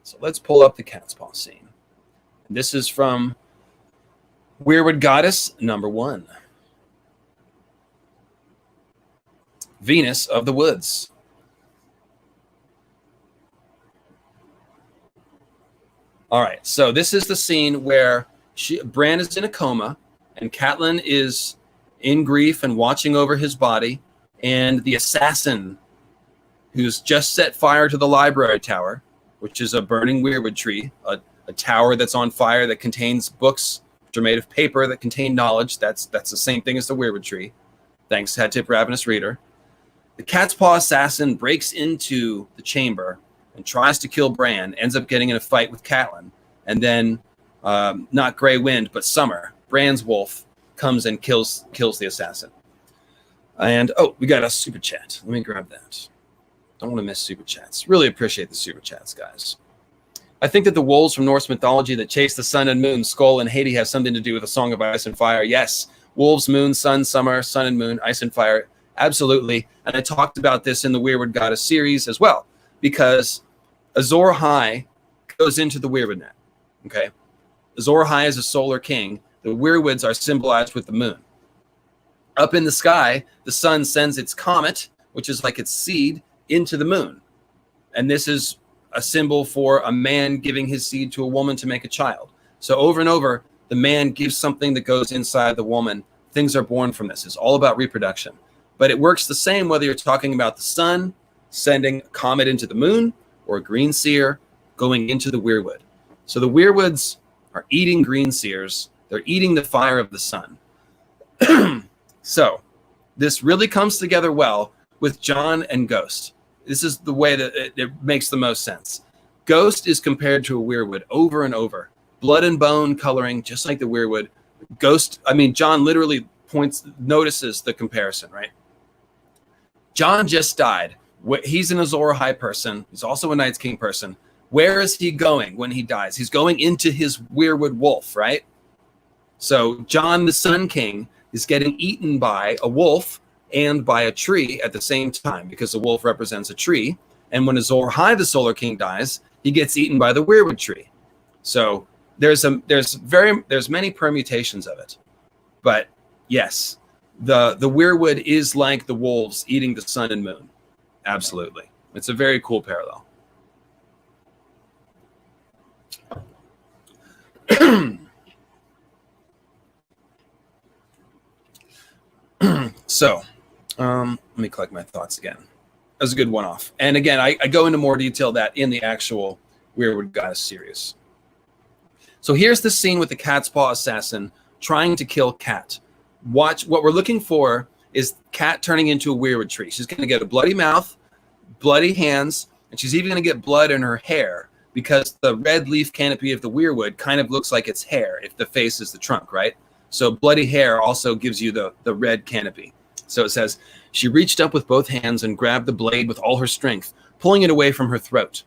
So let's pull up the Cat's Paw scene. This is from Weirwood Goddess number 1. Venus of the Woods. All right, so this is the scene where Bran is in a coma, and Catelyn is in grief and watching over his body, and the assassin who's just set fire to the library tower, which is a burning Weirwood tree, a tower that's on fire that contains books which are made of paper that contain knowledge. That's the same thing as the Weirwood tree. Thanks, Hat-Tip Ravenous Reader. The Cat's Paw assassin breaks into the chamber and tries to kill Bran, ends up getting in a fight with Catelyn, and then not Grey Wind, but Summer, Bran's wolf, comes and kills the assassin. And, we got a super chat. Let me grab that. Don't want to miss super chats. Really appreciate the super chats, guys. I think that the wolves from Norse mythology that chase the sun and moon, Skull and Haiti, have something to do with a song of ice and fire. Yes, wolves, moon, sun, summer, sun and moon, ice and fire. Absolutely. And I talked about this in the Weirwood Goddess series as well, because Azor Ahai goes into the Weirwood net. Okay? Azor Ahai is a solar king. The Weirwoods are symbolized with the moon. Up in the sky, the sun sends its comet, which is like its seed, into the moon. And this is a symbol for a man giving his seed to a woman to make a child. So over and over, the man gives something that goes inside the woman. Things are born from this. It's all about reproduction. But it works the same whether you're talking about the sun sending a comet into the moon or a greenseer going into the Weirwood. So the Weirwoods are eating greenseers. They're eating the fire of the sun. So this really comes together well with Jon and Ghost. This is the way that it makes the most sense. Ghost is compared to a Weirwood over and over. Blood and bone coloring, just like the Weirwood. Jon literally notices the comparison, right? Jon just died. He's an Azor Ahai person. He's also a Night's King person. Where is he going when he dies? He's going into his Weirwood wolf, right? So Jon, the Sun King, is getting eaten by a wolf and by a tree at the same time, because the wolf represents a tree. And when Azor Ahai, the Solar King, dies, he gets eaten by the Weirwood tree. So there's many permutations of it. But yes, the Weirwood is like the wolves eating the sun and moon. Absolutely. It's a very cool parallel. So, let me collect my thoughts again. That was a good one-off. And again, I go into more detail that in the actual Weirwood Goddess series. So here's the scene with the cat's paw assassin trying to kill Cat. Watch, what we're looking for is Cat turning into a Weirwood tree. She's going to get a bloody mouth, bloody hands, and she's even going to get blood in her hair because the red leaf canopy of the Weirwood kind of looks like it's hair if the face is the trunk, right? So bloody hair also gives you the red canopy. So it says, she reached up with both hands and grabbed the blade with all her strength, pulling it away from her throat.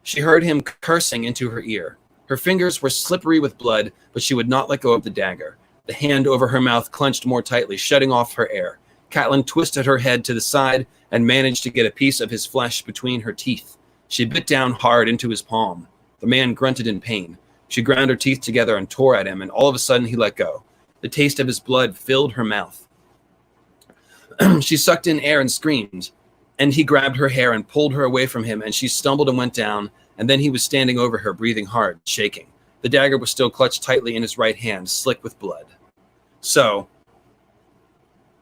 She heard him cursing into her ear. Her fingers were slippery with blood, but she would not let go of the dagger. The hand over her mouth clenched more tightly, shutting off her air. Catelyn twisted her head to the side and managed to get a piece of his flesh between her teeth. She bit down hard into his palm. The man grunted in pain. She ground her teeth together and tore at him, and all of a sudden he let go. The taste of his blood filled her mouth. She sucked in air and screamed, and he grabbed her hair and pulled her away from him, and she stumbled and went down, and then he was standing over her, breathing hard, shaking. The dagger was still clutched tightly in his right hand, slick with blood. So,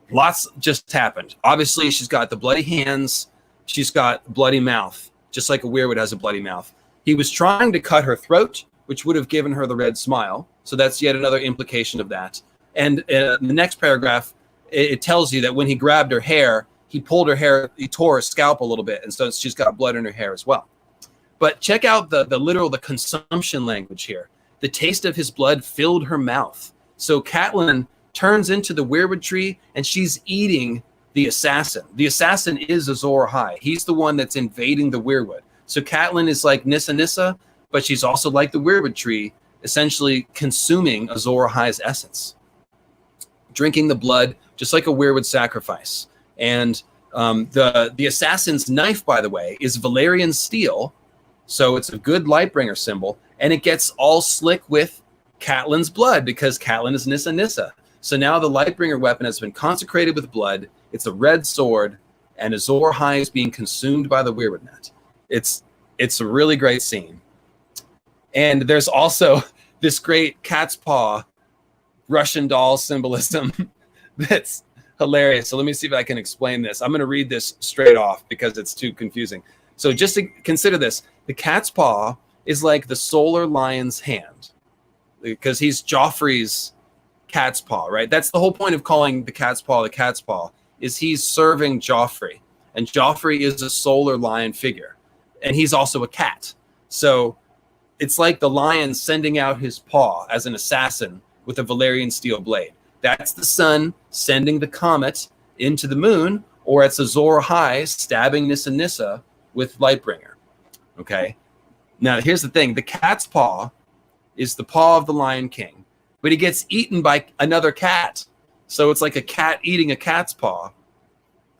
lots just happened. Obviously, she's got the bloody hands. She's got bloody mouth, just like a Weirwood has a bloody mouth. He was trying to cut her throat, which would have given her the red smile. So that's yet another implication of that. And in the next paragraph, it tells you that when he grabbed her hair, he pulled her hair, he tore her scalp a little bit, and so she's got blood in her hair as well. But check out the consumption language here. The taste of his blood filled her mouth. So Catelyn turns into the Weirwood tree, and she's eating the assassin. The assassin is Azor Ahai. He's the one that's invading the Weirwood. So Catelyn is like Nissa Nissa, but she's also like the Weirwood tree, essentially consuming Azor Ahai's essence. Drinking the blood, just like a Weirwood sacrifice. And the assassin's knife, by the way, is Valyrian steel, so it's a good Lightbringer symbol, and it gets all slick with Catelyn's blood because Catelyn is Nissa Nissa. So now the Lightbringer weapon has been consecrated with blood. It's a red sword, and Azor Ahai is being consumed by the Weirwood net. It's a really great scene. And there's also this great cat's paw Russian doll symbolism that's hilarious. So let me see if I can explain this. I'm going to read this straight off because it's too confusing. So just to consider this, the cat's paw is like the solar lion's hand because he's Joffrey's cat's paw, right? That's the whole point of calling the cat's paw is he's serving Joffrey. And Joffrey is a solar lion figure. And he's also a cat. So it's like the lion sending out his paw as an assassin with a Valyrian steel blade. That's the sun sending the comet into the moon, or it's Azor Ahai stabbing Nissa Nissa with Lightbringer. Okay? Now, here's the thing. The cat's paw is the paw of the Lion King, but he gets eaten by another cat. So it's like a cat eating a cat's paw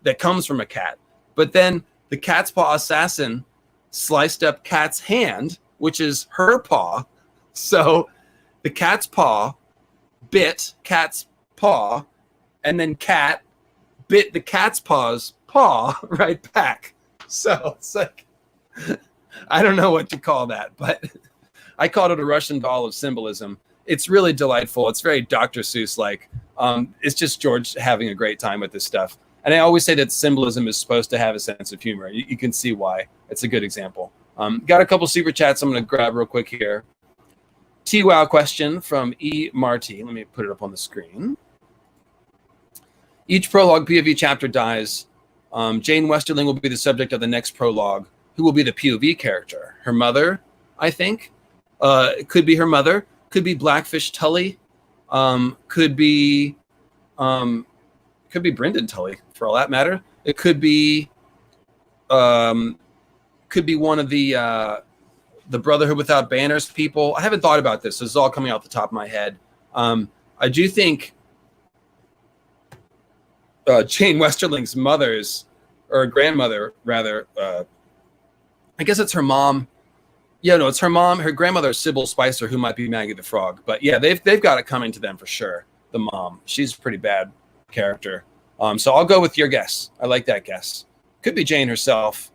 that comes from a cat. But then the cat's paw assassin sliced up Cat's hand, which is her paw. So the cat's paw bit Cat's paw, and then Cat bit the cat's paw's paw right back. So it's like, I don't know what to call that, but I called it a Russian doll of symbolism. It's really delightful. It's very Dr. Seuss-like. It's just George having a great time with this stuff. And I always say that symbolism is supposed to have a sense of humor. You can see why. It's a good example. Got a couple super chats I'm going to grab real quick here. T-Wow question from E. Marty. Let me put it up on the screen. Each prologue POV chapter dies. Jane Westerling will be the subject of the next prologue. Who will be the POV character? Her mother, I think. It could be her mother. Could be Blackfish Tully. Could be Brynden Tully, for all that matter. It could be one of the Brotherhood Without Banners people. I haven't thought about this. This is all coming off the top of my head. I do think Jane Westerling's mother's, or grandmother, rather, I guess it's her mom. Yeah, no, it's her mom. Her grandmother is Sybil Spicer, who might be Maggie the Frog. But yeah, they've got it coming to them for sure. The mom. She's a pretty bad character. So I'll go with your guess. I like that guess. Could be Jane herself.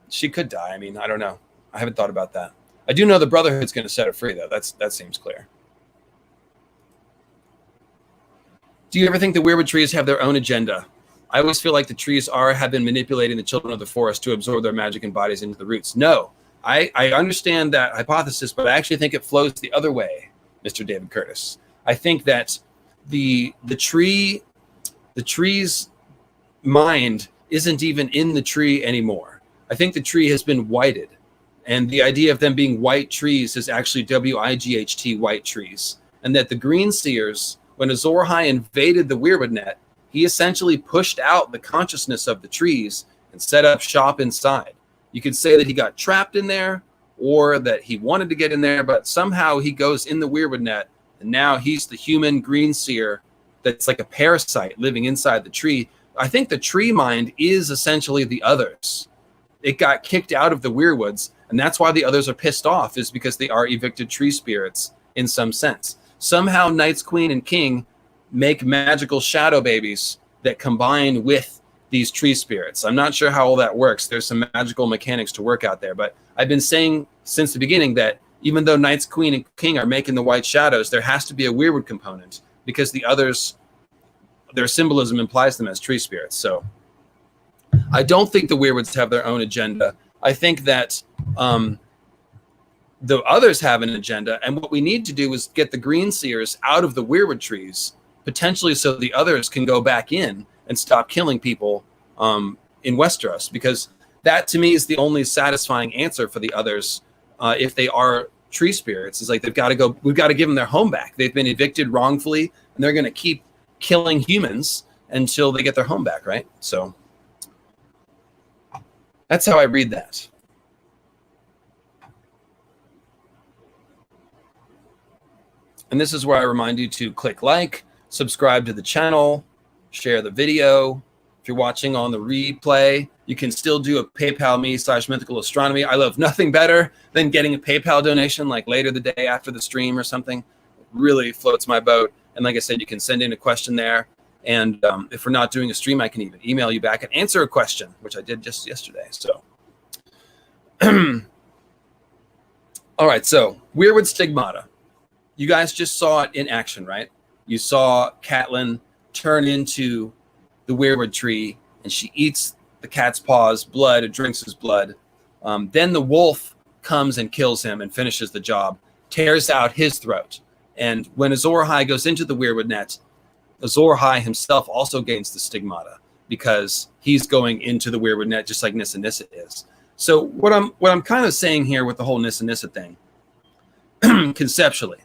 She could die. I mean, I don't know. I haven't thought about that. I do know the Brotherhood's going to set her free, though. That seems clear. Do you ever think the Weirwood trees have their own agenda? I always feel like the trees have been manipulating the children of the forest to absorb their magic and bodies into the roots. No, I understand that hypothesis, but I actually think it flows the other way, Mr. David Curtis. I think that the tree's mind isn't even in the tree anymore. I think the tree has been whited, and the idea of them being white trees is actually WIGHT, white trees, and that the greenseers, when Azor Ahai invaded the Weirwood net, he essentially pushed out the consciousness of the trees and set up shop inside. You could say that he got trapped in there or that he wanted to get in there, but somehow he goes in the Weirwood net, and now he's the human greenseer that's like a parasite living inside the tree. I think the tree mind is essentially the others. It got kicked out of the Weirwoods, and that's why the others are pissed off, is because they are evicted tree spirits in some sense. Somehow Knights, Queen, and King make magical shadow babies that combine with these tree spirits. I'm not sure how all that works. There's some magical mechanics to work out there, but I've been saying since the beginning that even though Knights, Queen, and King are making the white shadows, there has to be a Weirwood component because the others, their symbolism implies them as tree spirits. So I don't think the Weirwoods have their own agenda. I think that the others have an agenda, and what we need to do is get the greenseers out of the Weirwood trees, potentially so the others can go back in and stop killing people in Westeros, because that to me is the only satisfying answer for the others. If they are tree spirits, is like we've got to give them their home back. They've been evicted wrongfully, and they're going to keep killing humans until they get their home back, right? So that's how I read that. And this is where I remind you to click like, subscribe to the channel, share the video. If you're watching on the replay, you can still do a PayPal me/mythical astronomy. I love nothing better than getting a PayPal donation like later the day after the stream or something. It really floats my boat. And like I said, you can send in a question there. And if we're not doing a stream, I can even email you back and answer a question, which I did just yesterday. So, all right. So Weirwood Stigmata. You guys just saw it in action, right? You saw Catelyn turn into the Weirwood tree, and she eats the cat's paws, blood, and drinks his blood. Then the wolf comes and kills him and finishes the job, tears out his throat. And when Azor Ahai goes into the Weirwood net, Azor Ahai himself also gains the stigmata because he's going into the Weirwood net just like Nissa Nissa is. So what I'm kind of saying here with the whole Nissa Nissa thing, conceptually,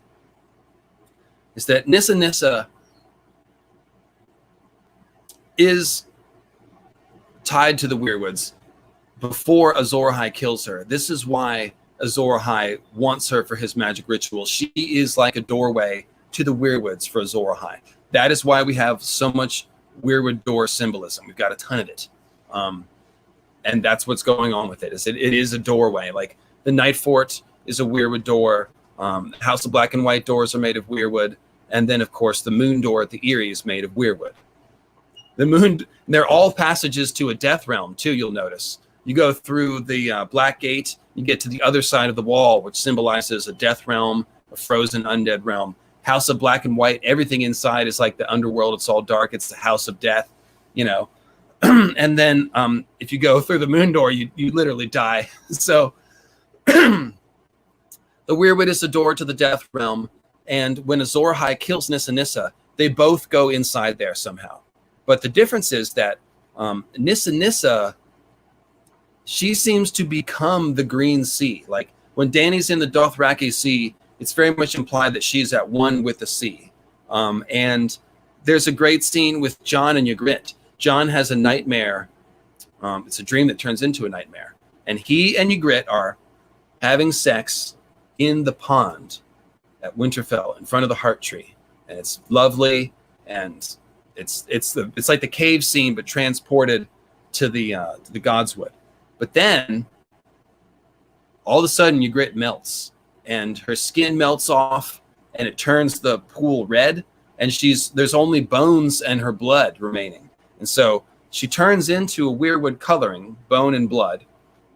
is that Nissa Nissa is tied to the Weirwoods before Azor Ahai kills her. This is why Azor Ahai wants her for his magic ritual. She is like a doorway to the Weirwoods for Azor Ahai. That is why we have so much Weirwood door symbolism. We've got a ton of it. And that's what's going on with it. It is a doorway. Like the Night Fort is a Weirwood door. House of Black and White doors are made of Weirwood. And then, of course, the Moon door at the Eyrie is made of Weirwood. The Moon, they're all passages to a death realm, too, you'll notice. You go through the Black Gate, you get to the other side of the wall, which symbolizes a death realm, a frozen undead realm. House of Black and White, everything inside is like the underworld. It's all dark. It's the house of death, you know. And then if you go through the Moon door, you literally die. So the Weirwood is the door to the death realm. And when Azor Ahai kills Nissa Nissa, they both go inside there somehow. But the difference is that Nissa Nissa, she seems to become the Green Sea. Like when Dany's in the Dothraki Sea, it's very much implied that she's at one with the sea. And there's a great scene with Jon and Ygritte. Jon has a nightmare. It's a dream that turns into a nightmare. And he and Ygritte are having sex in the pond at Winterfell in front of the Heart Tree. And it's lovely. And it's like the cave scene, but transported to the Godswood. But then all of a sudden Ygritte melts and her skin melts off and it turns the pool red. And there's only bones and her blood remaining. And so she turns into a Weirwood coloring, bone and blood.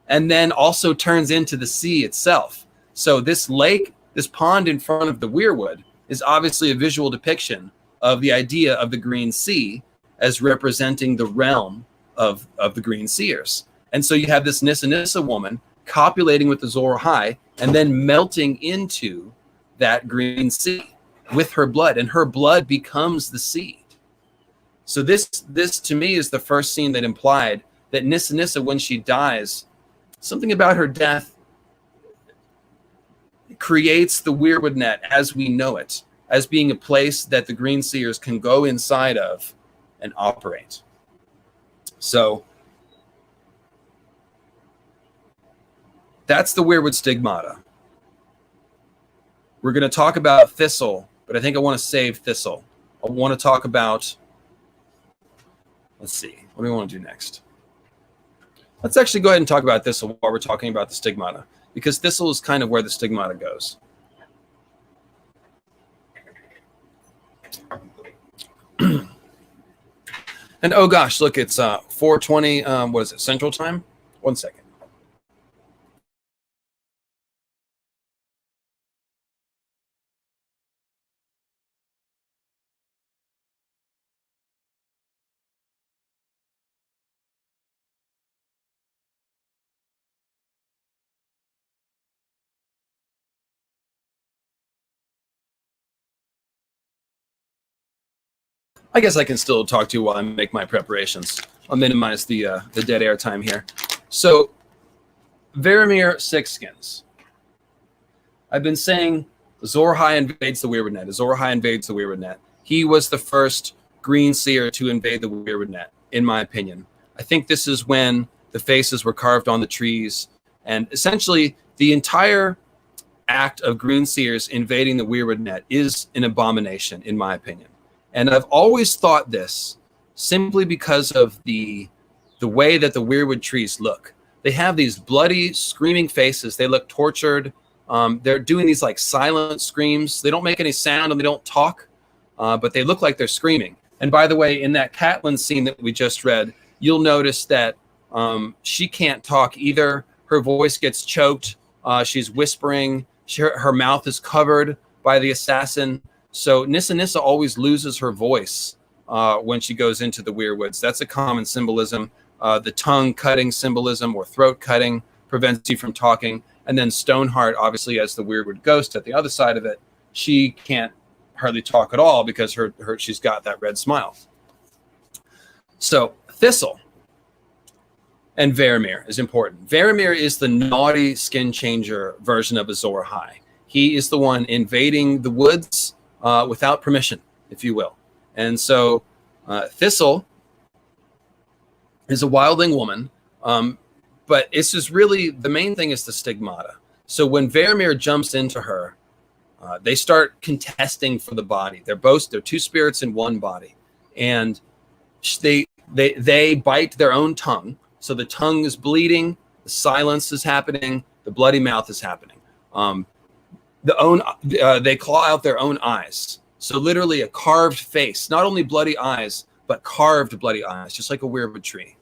and then also turns into the sea itself. So this lake, this pond in front of the Weirwood, is obviously a visual depiction of the idea of the Green Sea as representing the realm of the Green Seers. And so you have this Nissa Nissa woman copulating with the Azor Ahai and then melting into that Green Sea with her blood, and her blood becomes the sea. So this to me is the first scene that implied that Nissa Nissa, when she dies, something about her death creates the Weirwood net as we know it, as being a place that the Green Seers can go inside of and operate. So that's the Weirwood Stigmata. We're going to talk about Thistle, but I think I want to save Thistle. I want to talk about, let's see, what do we want to do next? Let's actually go ahead and talk about Thistle while we're talking about the Stigmata, because Thistle is kind of where the Stigmata goes. And oh gosh, look, it's 4:20. What is it, Central Time? 1 second. I guess I can still talk to you while I make my preparations. I'll minimize the dead air time here. So, Veramir Six Skins. I've been saying Azor Ahai invades the Weirwood net. Azor Ahai invades the Weirwood net. He was the first green seer to invade the Weirwood net, in my opinion. I think this is when the faces were carved on the trees, and essentially the entire act of green seers invading the Weirwood net is an abomination, in my opinion. And I've always thought this simply because of the way that the Weirwood trees look. They have these bloody, screaming faces. They look tortured. They're doing these like silent screams. They don't make any sound and they don't talk, but they look like they're screaming. And by the way, in that Catelyn scene that we just read, you'll notice that she can't talk either. Her voice gets choked. She's whispering. Her mouth is covered by the assassin. So Nissa Nissa always loses her voice when she goes into the Weirwoods. That's a common symbolism. The tongue cutting symbolism or throat cutting prevents you from talking. And then Stoneheart, obviously, as the Weirwood ghost at the other side of it, she can't hardly talk at all because she's got that red smile. So Thistle and Veramir is important. Veramir is the naughty skin changer version of Azor Ahai. He is the one invading the woods without permission, if you will. And so Thistle is a wildling woman, but it's just really, the main thing is the stigmata. So when Veramir jumps into her, they start contesting for the body. They're two spirits in one body. And they bite their own tongue. So the tongue is bleeding, the silence is happening, the bloody mouth is happening. They claw out their own eyes. So literally a carved face, not only bloody eyes, but carved bloody eyes, just like a Weirwood tree.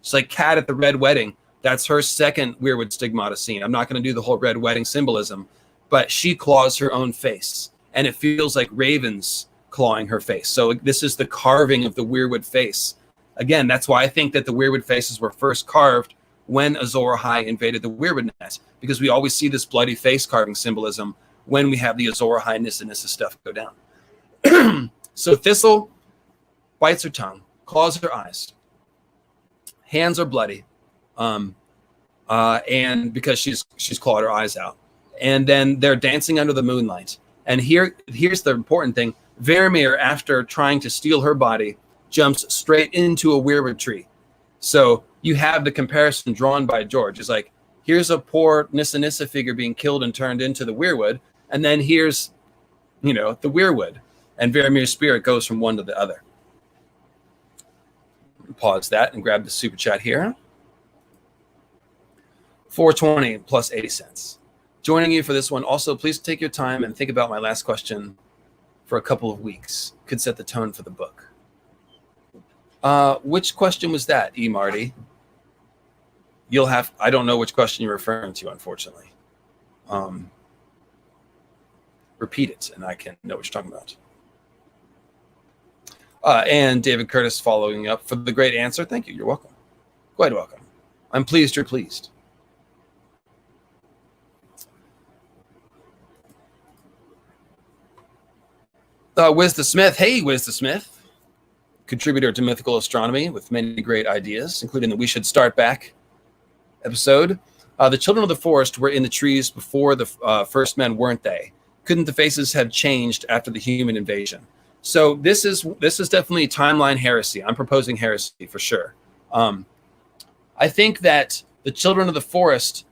It's like Cat at the Red Wedding. That's her second Weirwood Stigmata scene. I'm not going to do the whole Red Wedding symbolism, but she claws her own face, and it feels like ravens clawing her face. So this is the carving of the Weirwood face. Again, that's why I think that the Weirwood faces were first carved when Azor Ahai invaded the Weirwood net, because we always see this bloody face carving symbolism when we have the Azor Ahai Nissa Nissa stuff go down. So Thistle bites her tongue, claws her eyes, hands are bloody, and because she's clawed her eyes out, and then they're dancing under the moonlight. And here's the important thing: Veramir, after trying to steal her body, jumps straight into a Weirwood tree. So you have the comparison drawn by George. It's like, here's a poor Nissa Nissa figure being killed and turned into the Weirwood, and then here's, the Weirwood, and Varamir's spirit goes from one to the other. Pause that and grab the super chat here. 420 plus 80 cents. Joining you for this one. Also, please take your time and think about my last question for a couple of weeks. Could set the tone for the book. Which question was that, E. Marty? you'll have, I don't know which question you're referring to, unfortunately. Repeat it, and I can know what you're talking about. And David Curtis following up for the great answer. Thank you. You're welcome. Quite welcome. I'm pleased you're pleased. Wiz the Smith. Hey, Wiz the Smith. Contributor to Mythical Astronomy with many great ideas, including the We Should Start Back episode. The children of the forest were in the trees before the first men, weren't they? Couldn't the faces have changed after the human invasion? So this is definitely timeline heresy. I'm proposing heresy for sure. I think that the children of the forest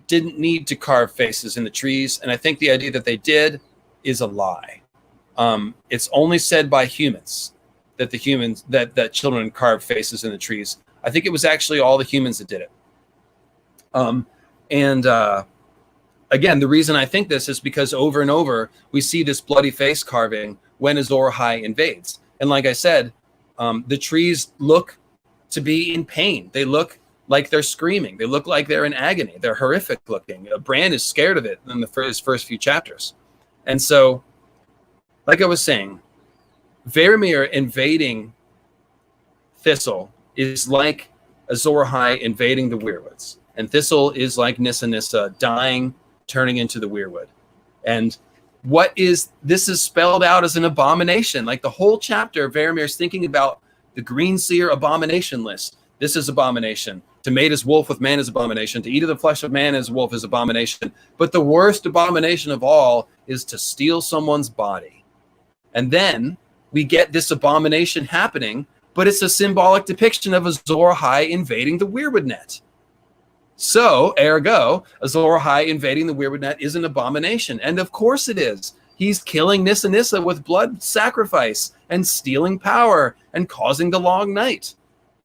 didn't need to carve faces in the trees, and I think the idea that they did is a lie. It's only said by humans that that children carved faces in the trees. I think it was actually all the humans that did it. Again, the reason I think this is because over and over we see this bloody face carving when Azor Ahai invades. And like I said, the trees look to be in pain. They look like they're screaming. They look like they're in agony. They're horrific looking. Bran is scared of it in his first few chapters. And so, like I was saying, Veramir invading Thistle is like Azor Ahai invading the Weirwoods. And Thistle is like Nissa Nissa dying, turning into the Weirwood. And this is spelled out as an abomination. Like the whole chapter, Varamir's thinking about the greenseer abomination list. This is abomination. To mate as wolf with man is abomination. To eat of the flesh of man as wolf is abomination. But the worst abomination of all is to steal someone's body. And then we get this abomination happening, but it's a symbolic depiction of Azor Ahai invading the Weirwood net. So, ergo, Azor Ahai invading the Weirwood net is an abomination. And of course it is. He's killing Nissa Nissa with blood sacrifice and stealing power and causing the long night.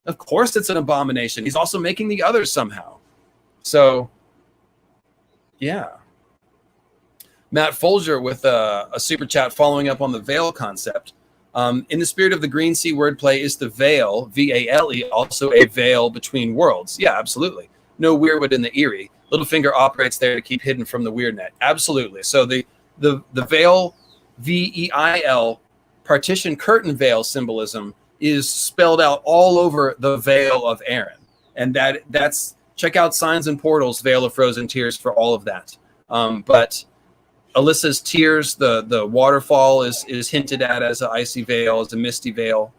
Of course it's an abomination. He's also making the others somehow. So, yeah. Matt Folger with a super chat following up on the veil concept. In the spirit of the Green Sea wordplay, is the veil, V-A-L-E, also a veil between worlds? Yeah, absolutely. No Weirwood in the Eyrie. Littlefinger operates there to keep hidden from the Weird net. Absolutely. So the veil, V-E-I-L, partition curtain veil symbolism is spelled out all over the Veil of Aaron. And that's check out Signs and Portals, Veil of Frozen Tears for all of that. But Alyssa's tears, the waterfall is hinted at as an icy veil, as a misty veil.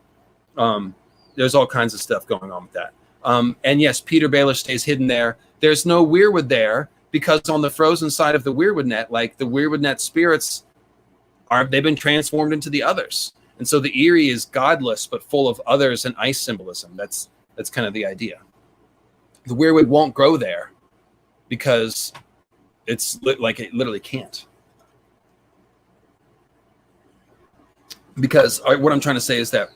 There's all kinds of stuff going on with that. And yes, Peter Baelish stays hidden there. There's no Weirwood there because on the frozen side of the Weirwood net, like the Weirwood net spirits they've been transformed into the others. And so the Eyrie is godless, but full of others and ice symbolism. That's kind of the idea. The Weirwood won't grow there because it's like it literally can't. Because what I'm trying to say is that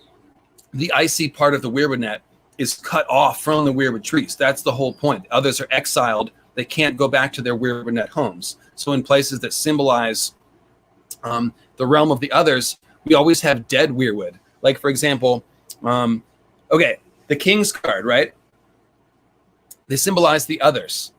the icy part of the Weirwood net is cut off from the Weirwood trees. That's the whole point. Others are exiled. They can't go back to their Weirwood net homes. So in places that symbolize the realm of the others, we always have dead Weirwood. Like, for example, the King's card, right? They symbolize the others.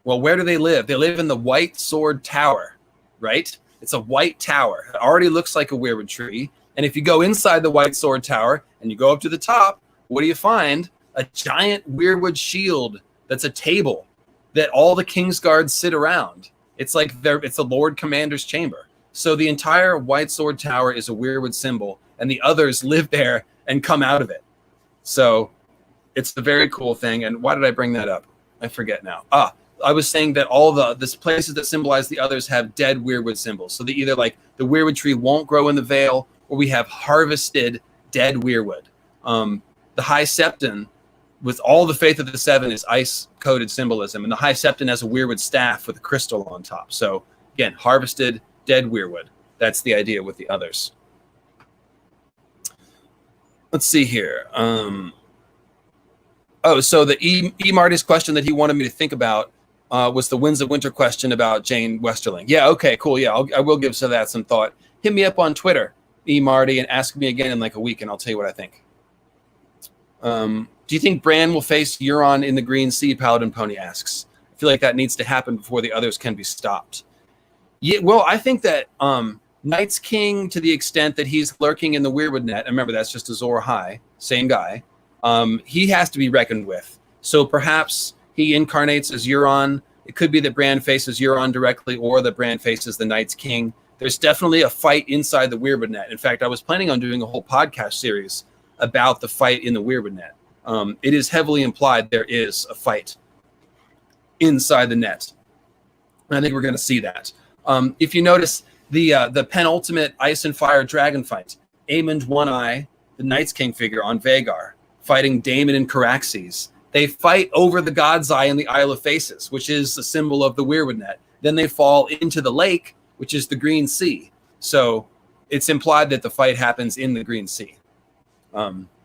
Well, where do they live? They live in the White Sword Tower, right? It's a white tower. It already looks like a Weirwood tree. And if you go inside the White Sword Tower and you go up to the top, what do you find? A giant Weirwood shield that's a table that all the King's guards sit around. It's like it's a Lord Commander's chamber. So the entire White Sword Tower is a Weirwood symbol, and the others live there and come out of it. So it's a very cool thing. And why did I bring that up? I forget now. I was saying that all the places that symbolize the others have dead Weirwood symbols. So they either like the Weirwood tree won't grow in the Vale, or we have harvested dead Weirwood. The High Septon, with all the Faith of the Seven, is ice-coated symbolism, and the High Septon has a Weirwood staff with a crystal on top. So again, harvested dead Weirwood. That's the idea with the others. Let's see here. So the E. Marty's question that he wanted me to think about was the Winds of Winter question about Jane Westerling. Yeah, okay, cool. Yeah, I will give that some thought. Hit me up on Twitter, E. Marty, and ask me again in like a week, and I'll tell you what I think. Do you think Bran will face Euron in the Green Sea? Paladin Pony asks. I feel like that needs to happen before the others can be stopped. Yeah, well, I think that Night's King, to the extent that he's lurking in the Weirwood net, and remember that's just Azor Ahai, same guy, he has to be reckoned with. So perhaps he incarnates as Euron. It could be that Bran faces Euron directly, or that Bran faces the Night's King. There's definitely a fight inside the Weirwood net. In fact, I was planning on doing a whole podcast series about the fight in the Weirwood net. It is heavily implied there is a fight inside the net. And I think we're going to see that. If you notice the penultimate Ice and Fire dragon fight, Aemond One Eye, the Night's King figure on Vhagar, fighting Daemon and Caraxes. They fight over the God's Eye in the Isle of Faces, which is the symbol of the Weirwood net. Then they fall into the lake, which is the Green Sea. So it's implied that the fight happens in the Green Sea.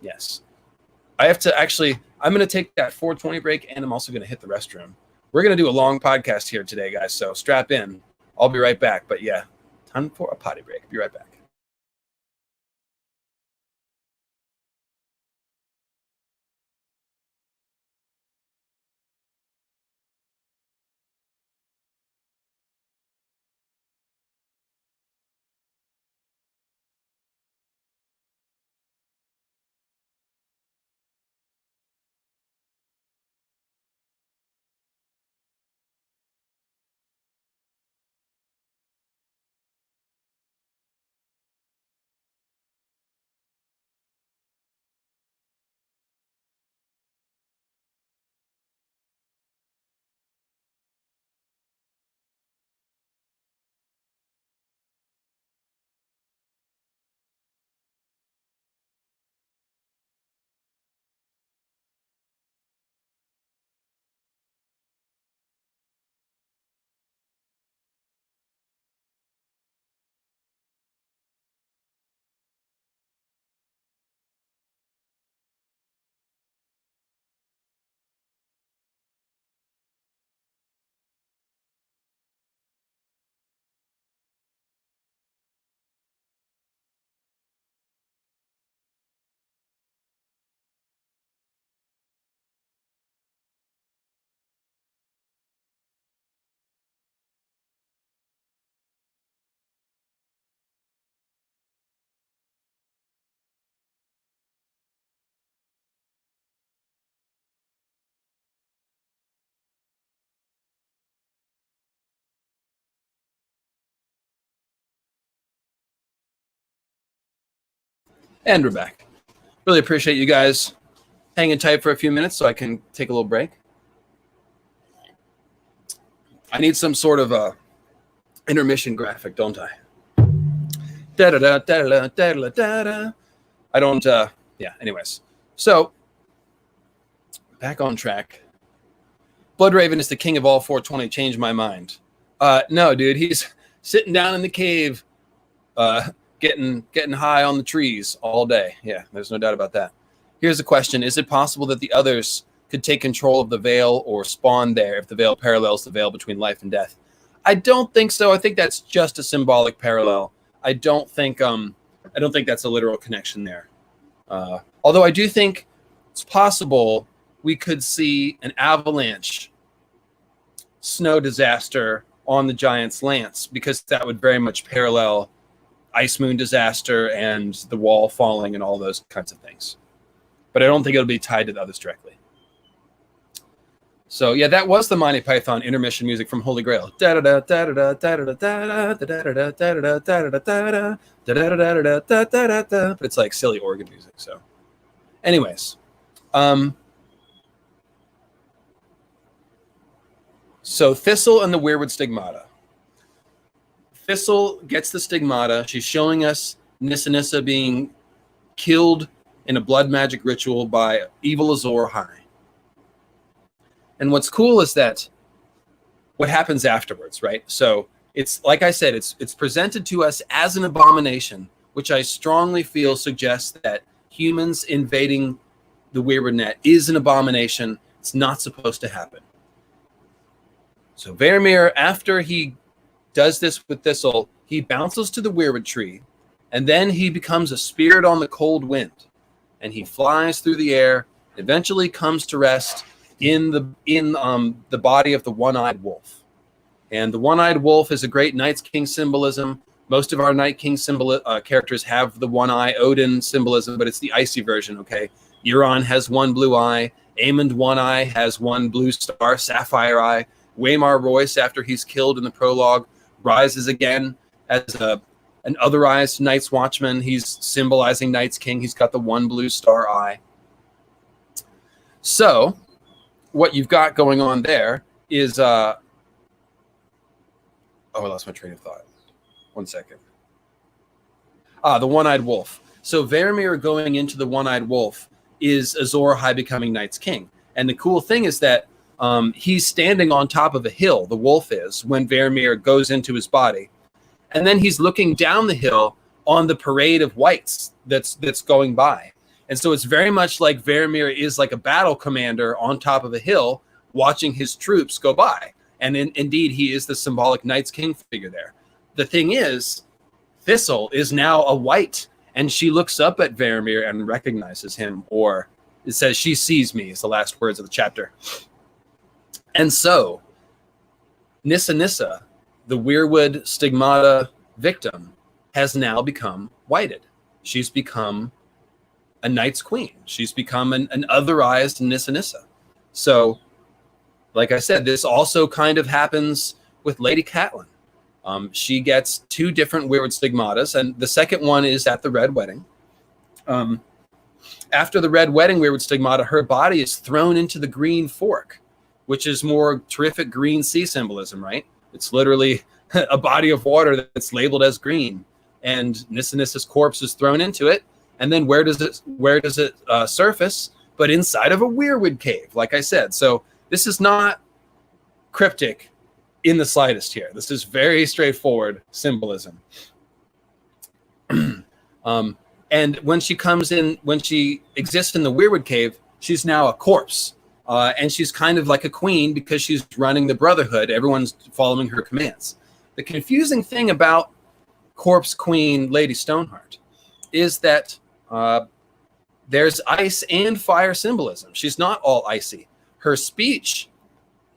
Yes. I have to actually, I'm going to take that 4:20 break, and I'm also going to hit the restroom. We're going to do a long podcast here today, guys, so strap in. I'll be right back. But yeah, time for a potty break. Be right back. And we're back. Really appreciate you guys hanging tight for a few minutes so I can take a little break. I need some sort of a intermission graphic, don't I? Da-da-da, da-da-da, da-da-da, da-da. I don't, yeah, anyways. So, back on track. Bloodraven is the king of all 420. Changed my mind. No, dude, he's sitting down in the cave, getting high on the trees all day. Yeah, there's no doubt about that. Here's the question. Is it possible that the others could take control of the veil or spawn there if the veil parallels the veil between life and death? I don't think so. I think that's just a symbolic parallel. I don't think that's a literal connection there. Although I do think it's possible we could see an avalanche snow disaster on the Giant's Lance, because that would very much parallel Ice Moon disaster and the wall falling and all those kinds of things. But I don't think it'll be tied to the others directly. So yeah, that was the Monty Python intermission music from Holy Grail. But it's like silly organ music. So, anyways, so Thistle and the Weirwood Stigmata. Thistle gets the stigmata. She's showing us Nissanissa being killed in a blood magic ritual by evil Azor Ahai. And what's cool is that what happens afterwards, right? So it's, like I said, it's presented to us as an abomination, which I strongly feel suggests that humans invading the Weirwood net is an abomination. It's not supposed to happen. So Veramir, after he does this with Thistle, he bounces to the Weirwood tree, and then he becomes a spirit on the cold wind, and he flies through the air eventually comes to rest in the body of the one-eyed wolf. And the one-eyed wolf is a great Night's King symbolism. Most of our Night King characters have the one eye Odin symbolism, but it's the icy version, okay? Euron has one blue eye. Aemond One Eye has one blue star, sapphire eye. Waymar Royce, after he's killed in the prologue, rises again as an otherized Night's Watchman. He's symbolizing Night's King. He's got the one blue star eye. So what you've got going on there is... oh, I lost my train of thought. 1 second. The one-eyed wolf. So Veramir going into the one-eyed wolf is Azor Ahai becoming Night's King. And the cool thing is that he's standing on top of a hill, the wolf is, when Veramir goes into his body. And then he's looking down the hill on the parade of whites that's going by. And so it's very much like Veramir is like a battle commander on top of a hill watching his troops go by. And indeed, he is the symbolic Night's King figure there. The thing is, Thistle is now a white, and she looks up at Veramir and recognizes him, or it says she sees me, is the last words of the chapter. And so, Nissa Nissa, the Weirwood Stigmata victim, has now become whited. She's become a Night's Queen. She's become an otherized Nissa Nissa. So, like I said, this also kind of happens with Lady Catelyn. She gets 2 different Weirwood Stigmatas, and the second one is at the Red Wedding. After the Red Wedding Weirwood Stigmata, her body is thrown into the Green Fork, which is more terrific Green Sea Symbolism, right? It's literally a body of water that's labeled as green, and Nissa Nissa's corpse is thrown into it. And then where does it surface? But inside of a Weirwood cave, like I said. So this is not cryptic in the slightest here. This is very straightforward symbolism. And when she comes in, when she exists in the Weirwood cave, she's now a corpse. And she's kind of like a queen because she's running the Brotherhood. Everyone's following her commands. The confusing thing about Corpse Queen Lady Stoneheart is that there's ice and fire symbolism. She's not all icy. Her speech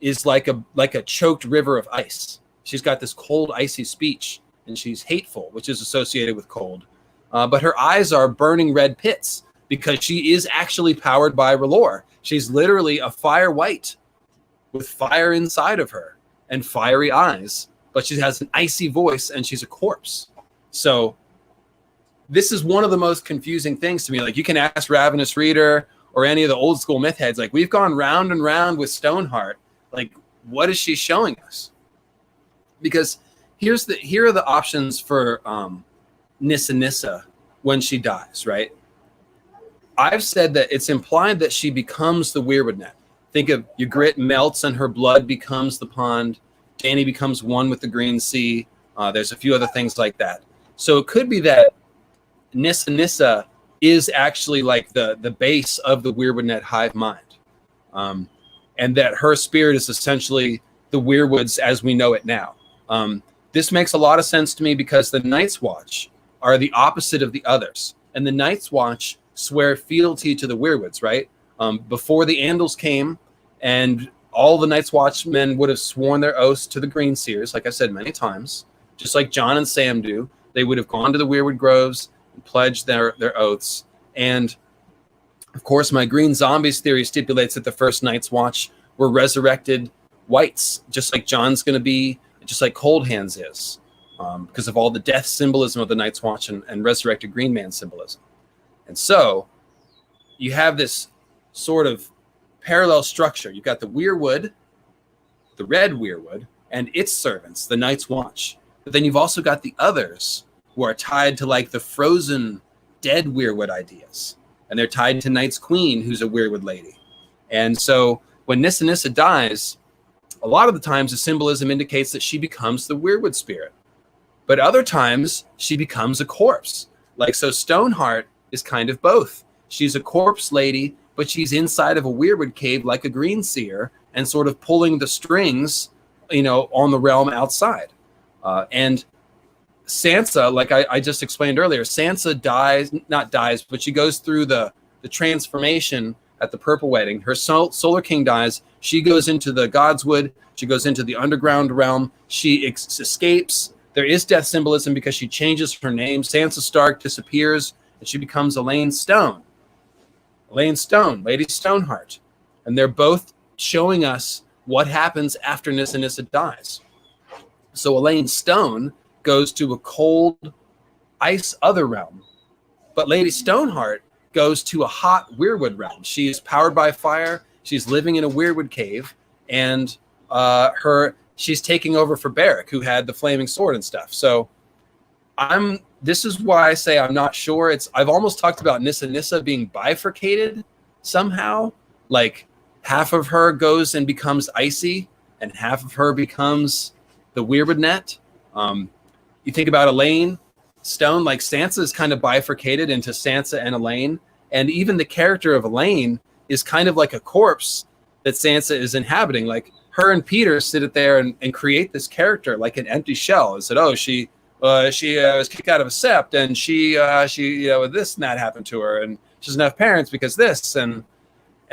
is like a choked river of ice. She's got this cold, icy speech, and she's hateful, which is associated with cold. But her eyes are burning red pits because she is actually powered by R'hllor. She's literally a fire white with fire inside of her and fiery eyes, but she has an icy voice and she's a corpse. So this is one of the most confusing things to me. Like, you can ask Ravenous Reader or any of the old school myth heads, like, we've gone round and round with Stoneheart. Like, what is she showing us? Because here are the options for Nissa Nissa when she dies, right? I've said that it's implied that she becomes the Weirwood net. Think of Ygritte melts and her blood becomes the pond. Dany becomes one with the Green Sea. There's a few other things like that. So it could be that Nissa Nissa is actually like the base of the Weirwood net hive mind. And that her spirit is essentially the Weirwoods as we know it now. This makes a lot of sense to me because the Night's Watch are the opposite of the others. And the Night's Watch swear fealty to the Weirwoods, right? Before the Andals came, and all the Night's Watchmen would have sworn their oaths to the Greenseers, like I said many times, just like Jon and Sam do. They would have gone to the Weirwood Groves and pledged their oaths. And of course, my Green Zombies theory stipulates that the first Night's Watch were resurrected whites, just like Jon's going to be, just like Cold Hands is, because of all the death symbolism of the Night's Watch and resurrected Green Man symbolism. And so you have this sort of parallel structure. You've got the Weirwood, the Red Weirwood, and its servants, the Night's Watch. But then you've also got the others who are tied to like the frozen, dead Weirwood ideas. And they're tied to Night's Queen, who's a Weirwood lady. And so when Nissa Nissa dies, a lot of the times the symbolism indicates that she becomes the Weirwood spirit. But other times she becomes a corpse. Like, so Stoneheart is kind of both. She's a corpse lady, but she's inside of a Weirwood cave like a greenseer and sort of pulling the strings, on the realm outside. And Sansa, like I just explained earlier, Sansa not dies, but she goes through the transformation at the Purple Wedding. Her Solar King dies. She goes into the Godswood. She goes into the underground realm. She escapes. There is death symbolism because she changes her name. Sansa Stark disappears, and she becomes Elaine Stone. Elaine Stone, Lady Stoneheart. And they're both showing us what happens after Nissa Nissa dies. So Elaine Stone goes to a cold, ice other realm. But Lady Stoneheart goes to a hot Weirwood realm. She's powered by fire. She's living in a Weirwood cave. And she's taking over for Beric, who had the flaming sword and stuff. So this is why I say I'm not sure. I've almost talked about Nissa Nissa being bifurcated somehow. Like half of her goes and becomes icy, and half of her becomes the Weirwood net. You think about Elaine Stone, like Sansa is kind of bifurcated into Sansa and Elaine. And even the character of Elaine is kind of like a corpse that Sansa is inhabiting. Like her and Peter sit there and create this character like an empty shell and said, oh, she was kicked out of a sept, and she this and that happened to her, and she doesn't have parents because this. And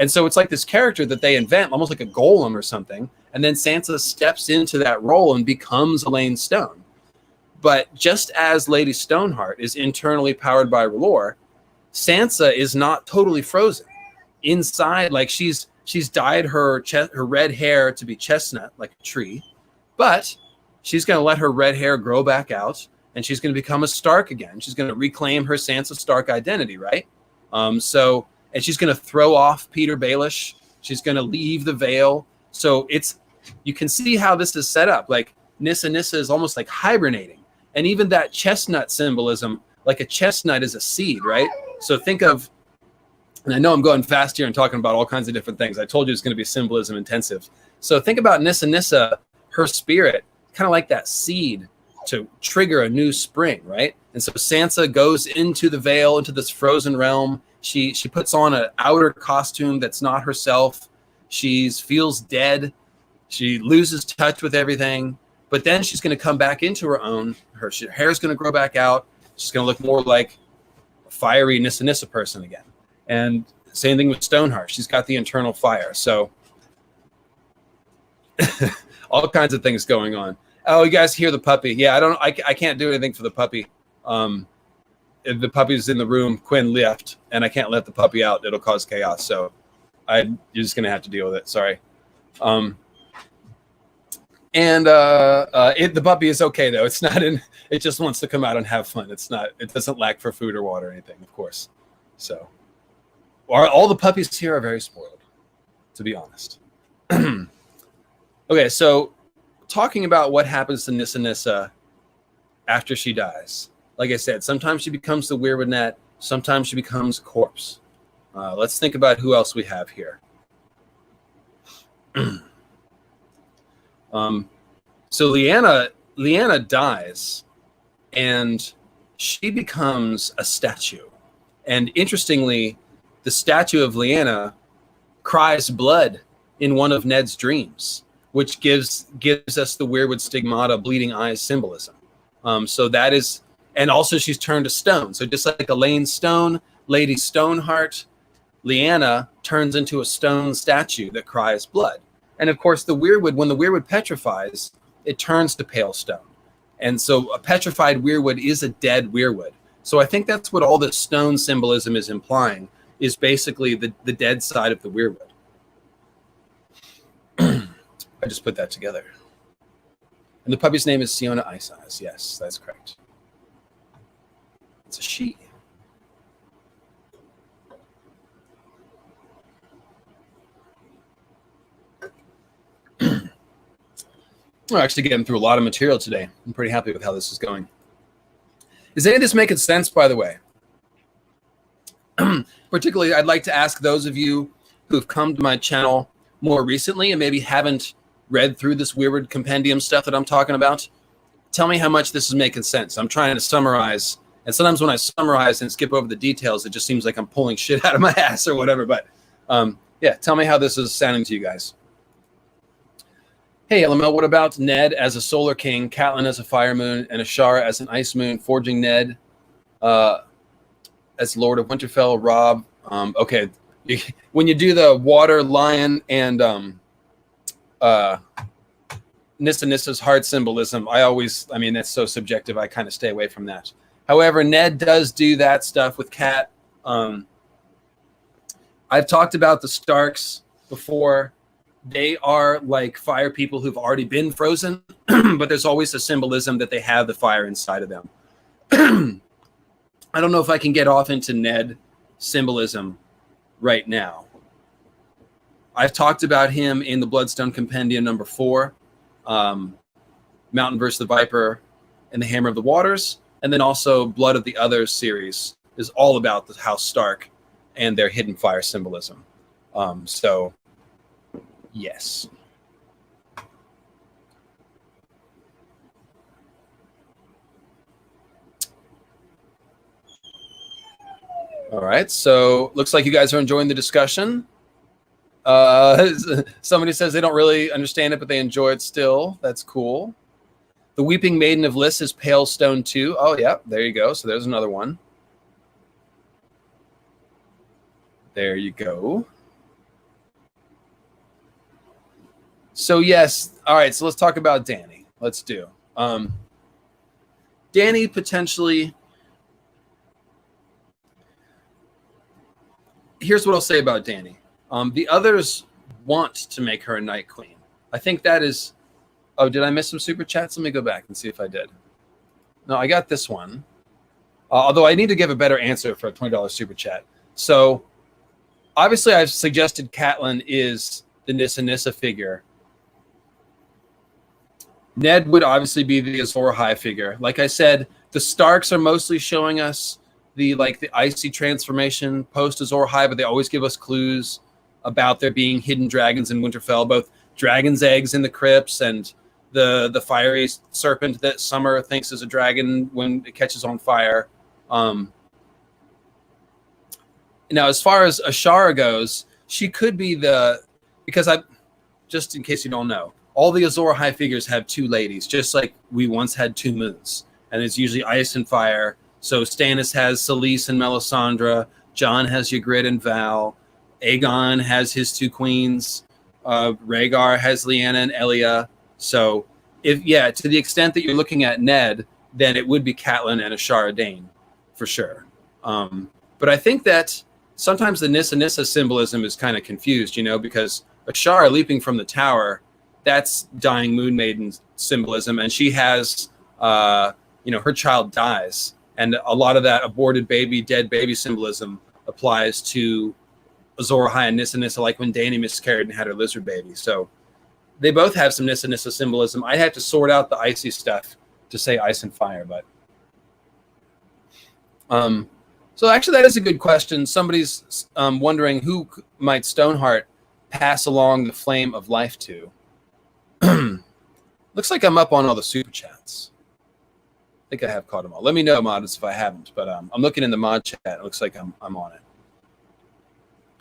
so it's like this character that they invent, almost like a golem or something. And then Sansa steps into that role and becomes Elaine Stone. But just as Lady Stoneheart is internally powered by R'hllor, Sansa is not totally frozen. Inside, like she's dyed her red hair to be chestnut, like a tree, but she's going to let her red hair grow back out, and she's going to become a Stark again. She's going to reclaim her Sansa Stark identity, right? And she's going to throw off Peter Baelish. She's going to leave the Vale. So you can see how this is set up. Like Nissa Nissa is almost like hibernating. And even that chestnut symbolism, like a chestnut is a seed, right? So think of, and I know I'm going fast here and talking about all kinds of different things. I told you it's going to be symbolism intensive. So think about Nissa Nissa, her spirit, kind of like that seed to trigger a new spring, right? And so Sansa goes into the Vale, into this frozen realm. She puts on an outer costume that's not herself. She feels dead. She loses touch with everything. But then she's going to come back into her own. Her hair's going to grow back out. She's going to look more like a fiery Nissa Nissa person again. And same thing with Stoneheart. She's got the internal fire. So all kinds of things going on. Oh, you guys hear the puppy? Yeah, I can't do anything for the puppy. If the puppy's in the room, Quinn left, and I can't let the puppy out. It'll cause chaos. So you're just going to have to deal with it. Sorry. The puppy is okay though. It's not in. It just wants to come out and have fun. It doesn't lack for food or water or anything, of course. So, all the puppies here are very spoiled, to be honest. Okay, so talking about what happens to Nissa Nissa after she dies. Like I said, sometimes she becomes the Weirwood net. Sometimes she becomes a corpse. Let's think about who else we have here. So Lyanna dies, and she becomes a statue. And interestingly, the statue of Lyanna cries blood in one of Ned's dreams, which gives us the Weirwood Stigmata bleeding eyes symbolism. So that is, and also she's turned to stone. So just like Elaine Stone, Lady Stoneheart, Lyanna turns into a stone statue that cries blood. And of course, when the Weirwood petrifies, it turns to pale stone. And so a petrified Weirwood is a dead Weirwood. So I think that's what all this stone symbolism is implying, is basically the dead side of the Weirwood. I just put that together. And the puppy's name is Siona Ice Eyes. Yes, that's correct. It's a she. We're actually getting through a lot of material today. I'm pretty happy with how this is going. Is any of this making sense, by the way? Particularly, I'd like to ask those of you who've come to my channel more recently and maybe haven't read through this Weirwood compendium stuff that I'm talking about. Tell me how much this is making sense. I'm trying to summarize. And sometimes when I summarize and skip over the details, it just seems like I'm pulling shit out of my ass or whatever. But yeah, tell me how this is sounding to you guys. Hey, LML, what about Ned as a Solar King, Catelyn as a Fire Moon, and Ashara as an Ice Moon, forging Ned as Lord of Winterfell, Robb? Okay, when you do the water lion and Nissa Nissa's heart symbolism, I mean, that's so subjective. I kind of stay away from that. However, Ned does do that stuff with Cat. I've talked about the Starks before. They are like fire people who've already been frozen, but there's always a symbolism that they have the fire inside of them. I don't know if I can get off into Ned symbolism right now. I've talked about him in the Bloodstone Compendium number 4, Mountain versus the Viper, and the Hammer of the Waters, and then also Blood of the Others series is all about the House Stark and their hidden fire symbolism. So, yes. All right, so looks like you guys are enjoying the discussion. Somebody says they don't really understand it, but they enjoy it still. That's cool. The Weeping Maiden of Lys is Pale Stone 2. Oh, yeah, there you go. So there's another one. There you go. So, yes. All right, so let's talk about Dany. Let's do. Dany potentially... Here's what I'll say about Dany. The others want to make her a Night Queen. I think that is... Oh, did I miss some super chats? Let me go back and see if I did. No, I got this one. Although I need to give a better answer for a $20 super chat. So, obviously, I've suggested Catelyn is the Nissa Nissa figure. Ned would obviously be the Azor Ahai figure. Like I said, the Starks are mostly showing us the icy transformation post Azor Ahai, but they always give us clues about there being hidden dragons in Winterfell, both dragon's eggs in the crypts and the fiery serpent that Summer thinks is a dragon when it catches on fire. Now, as far as Ashara goes, she could be because just in case you don't know, all the Azor Ahai figures have 2 ladies, just like we once had 2 moons. And it's usually ice and fire. So Stannis has Selyse and Melisandre. Jon has Ygritte and Val. Aegon has his 2 queens. Rhaegar has Lyanna and Elia. So, to the extent that you're looking at Ned, then it would be Catelyn and Ashara Dayne, for sure. But I think that sometimes the Nissa Nissa symbolism is kind of confused, because Ashara leaping from the tower, that's dying Moon Maiden symbolism, and she has, her child dies, and a lot of that aborted baby, dead baby symbolism applies to Azor Ahai and Nissa Nissa, like when Dany miscarried and had her lizard baby. So they both have some Nissa Nissa symbolism. I had to sort out the icy stuff to say ice and fire, but so actually that is a good question. Somebody's wondering who might Stoneheart pass along the flame of life to. Looks like I'm up on all the super chats. I think I have caught them all. Let me know, mods, if I haven't. But I'm looking in the mod chat. It looks like I'm on it.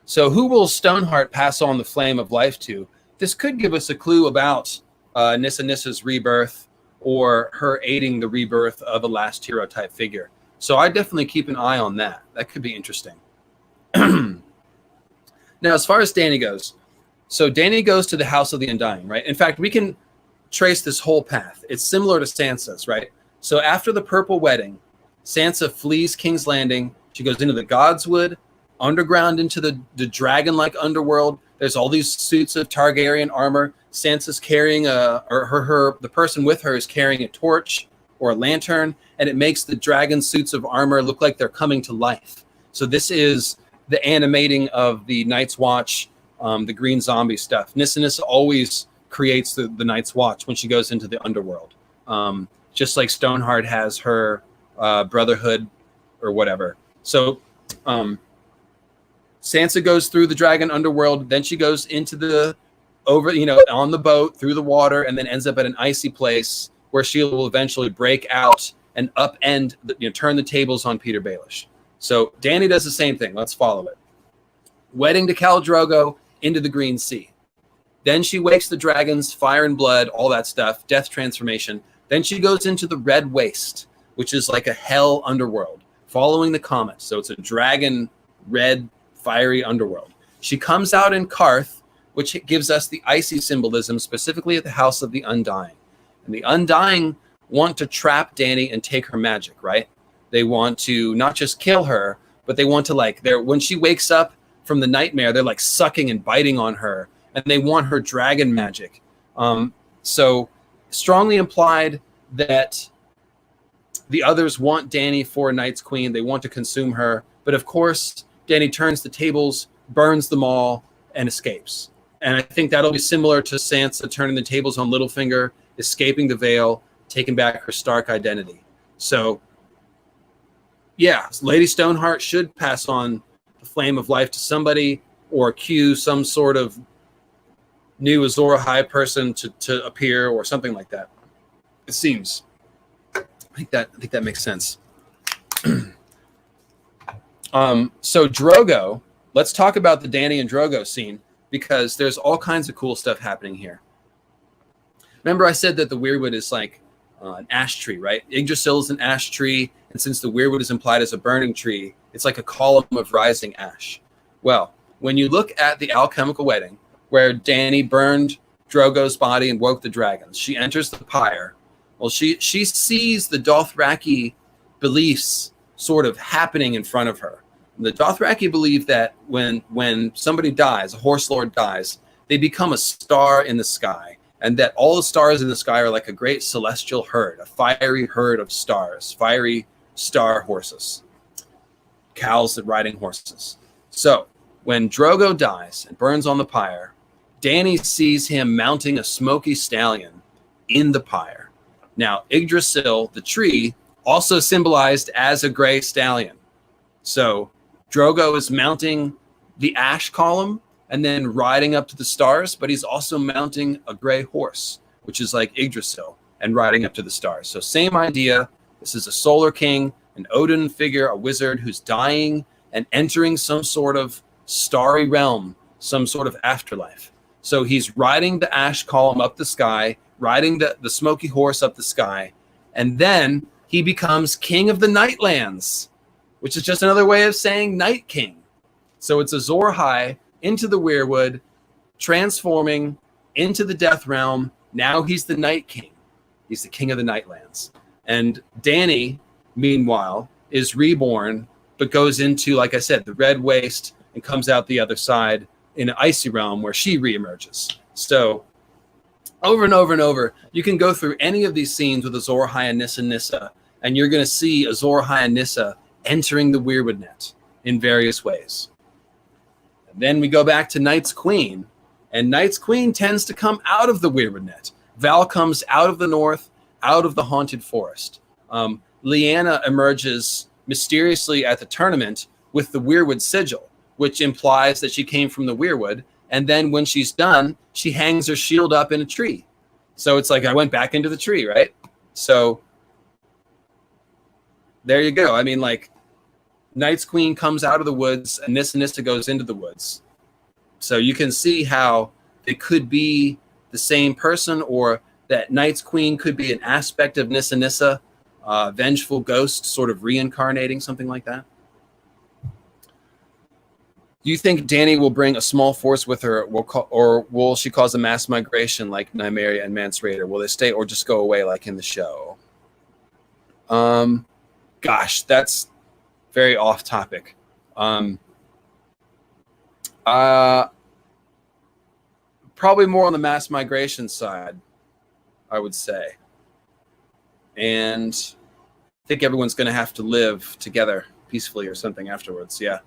So who will Stoneheart pass on the flame of life to? This could give us a clue about Nissa Nissa's rebirth or her aiding the rebirth of a last hero type figure. So I definitely keep an eye on that. That could be interesting. Now, as far as Dany goes, so Dany goes to the House of the Undying, right? In fact, we can trace this whole path. It's similar to Sansa's, right? So after the Purple Wedding, Sansa flees King's Landing. She goes into the Godswood, underground into the dragon-like underworld. There's all these suits of Targaryen armor. Sansa's carrying the person with her is carrying a torch or a lantern, and it makes the dragon suits of armor look like they're coming to life. So this is the animating of the Night's Watch, the green zombie stuff. Nissa Nissa always creates the Night's Watch when she goes into the underworld. Just like Stoneheart has her Brotherhood or whatever. So Sansa goes through the dragon underworld, then she goes into on the boat through the water, and then ends up at an icy place where she will eventually break out and upend, turn the tables on Peter Baelish. So Dany does the same thing. Let's follow it. Wedding to Khal Drogo into the Green Sea. Then she wakes the dragons, fire and blood, all that stuff, death transformation. Then she goes into the Red Waste, which is like a hell underworld, following the comet. So it's a dragon red fiery underworld. She comes out in Karth, which gives us the icy symbolism, specifically at the House of the Undying. And the Undying want to trap Dany and take her magic, right? They want to not just kill her, but they want to, like, when she wakes up from the nightmare, they're like sucking and biting on her, and they want her dragon magic. So strongly implied that the others want Dany for Night's Queen. They want to consume her. But of course, Dany turns the tables, burns them all, and escapes. And I think that'll be similar to Sansa turning the tables on Littlefinger, escaping the Vale, taking back her Stark identity. So, yeah, Lady Stoneheart should pass on the flame of life to somebody, or cue some sort of new Azor Ahai person to appear, or something like that. It seems. I think that makes sense. So Drogo, let's talk about the Dany and Drogo scene, because there's all kinds of cool stuff happening here. Remember I said that the Weirwood is like an ash tree, right? Yggdrasil is an ash tree, and since the Weirwood is implied as a burning tree, it's like a column of rising ash. Well, when you look at the alchemical wedding, where Dany burned Drogo's body and woke the dragons, she enters the pyre. Well, she sees the Dothraki beliefs sort of happening in front of her. The Dothraki believe that when somebody dies, a horse lord dies, they become a star in the sky, and that all the stars in the sky are like a great celestial herd, a fiery herd of stars, fiery star horses, cows that riding horses. So when Drogo dies and burns on the pyre, Dany sees him mounting a smoky stallion in the pyre. Now, Yggdrasil, the tree, also symbolized as a gray stallion. So Drogo is mounting the ash column and then riding up to the stars, but he's also mounting a gray horse, which is like Yggdrasil, and riding up to the stars. So same idea. This is a solar king, an Odin figure, a wizard who's dying and entering some sort of starry realm, some sort of afterlife. So he's riding the ash column up the sky, riding the smoky horse up the sky, and then he becomes king of the Nightlands, which is just another way of saying Night King. So it's Azor Ahai into the Weirwood, transforming into the Death Realm. Now he's the Night King. He's the king of the Nightlands. And Dany, meanwhile, is reborn, but goes into, like I said, the Red Waste, and comes out the other side in an icy realm where she reemerges. So over and over and over, you can go through any of these scenes with Azor Ahai and Nissa Nissa, and you're going to see Azor Ahai and Nissa entering the Weirwood net in various ways. And then we go back to Night's Queen, and Night's Queen tends to come out of the Weirwood net. Val comes out of the north, out of the haunted forest. Lyanna emerges mysteriously at the tournament with the Weirwood sigil, which implies that she came from the Weirwood. And then when she's done, she hangs her shield up in a tree. So it's like, I went back into the tree, right? So there you go. I mean, like, Night's Queen comes out of the woods and Nissa Nissa goes into the woods. So you can see how it could be the same person, or that Night's Queen could be an aspect of Nissa Nissa, vengeful ghost sort of reincarnating, something like that. Do you think Dany will bring a small force with her, or will she cause a mass migration like Nymeria and Mance Rayder? Will they stay or just go away like in the show? Gosh, that's very off topic. Probably more on the mass migration side, I would say. And I think everyone's going to have to live together peacefully or something afterwards. Yeah.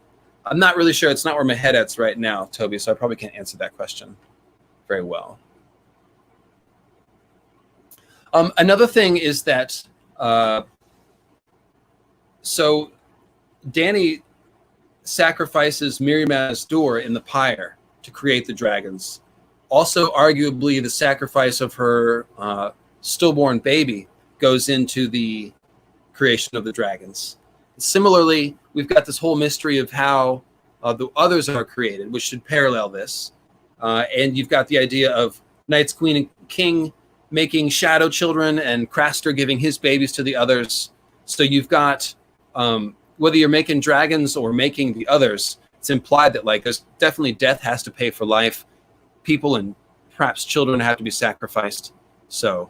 I'm not really sure. It's not where my head at's right now, Toby, so I probably can't answer that question very well. Another thing is that, so Dany sacrifices Miriam Door in the pyre to create the dragons. Also, arguably, the sacrifice of her stillborn baby goes into the creation of the dragons. Similarly, we've got this whole mystery of how the others are created, which should parallel this. And you've got the idea of Night's Queen and King making shadow children, and Craster giving his babies to the others. So you've got, whether you're making dragons or making the others, it's implied that like there's definitely death has to pay for life. People and perhaps children have to be sacrificed. So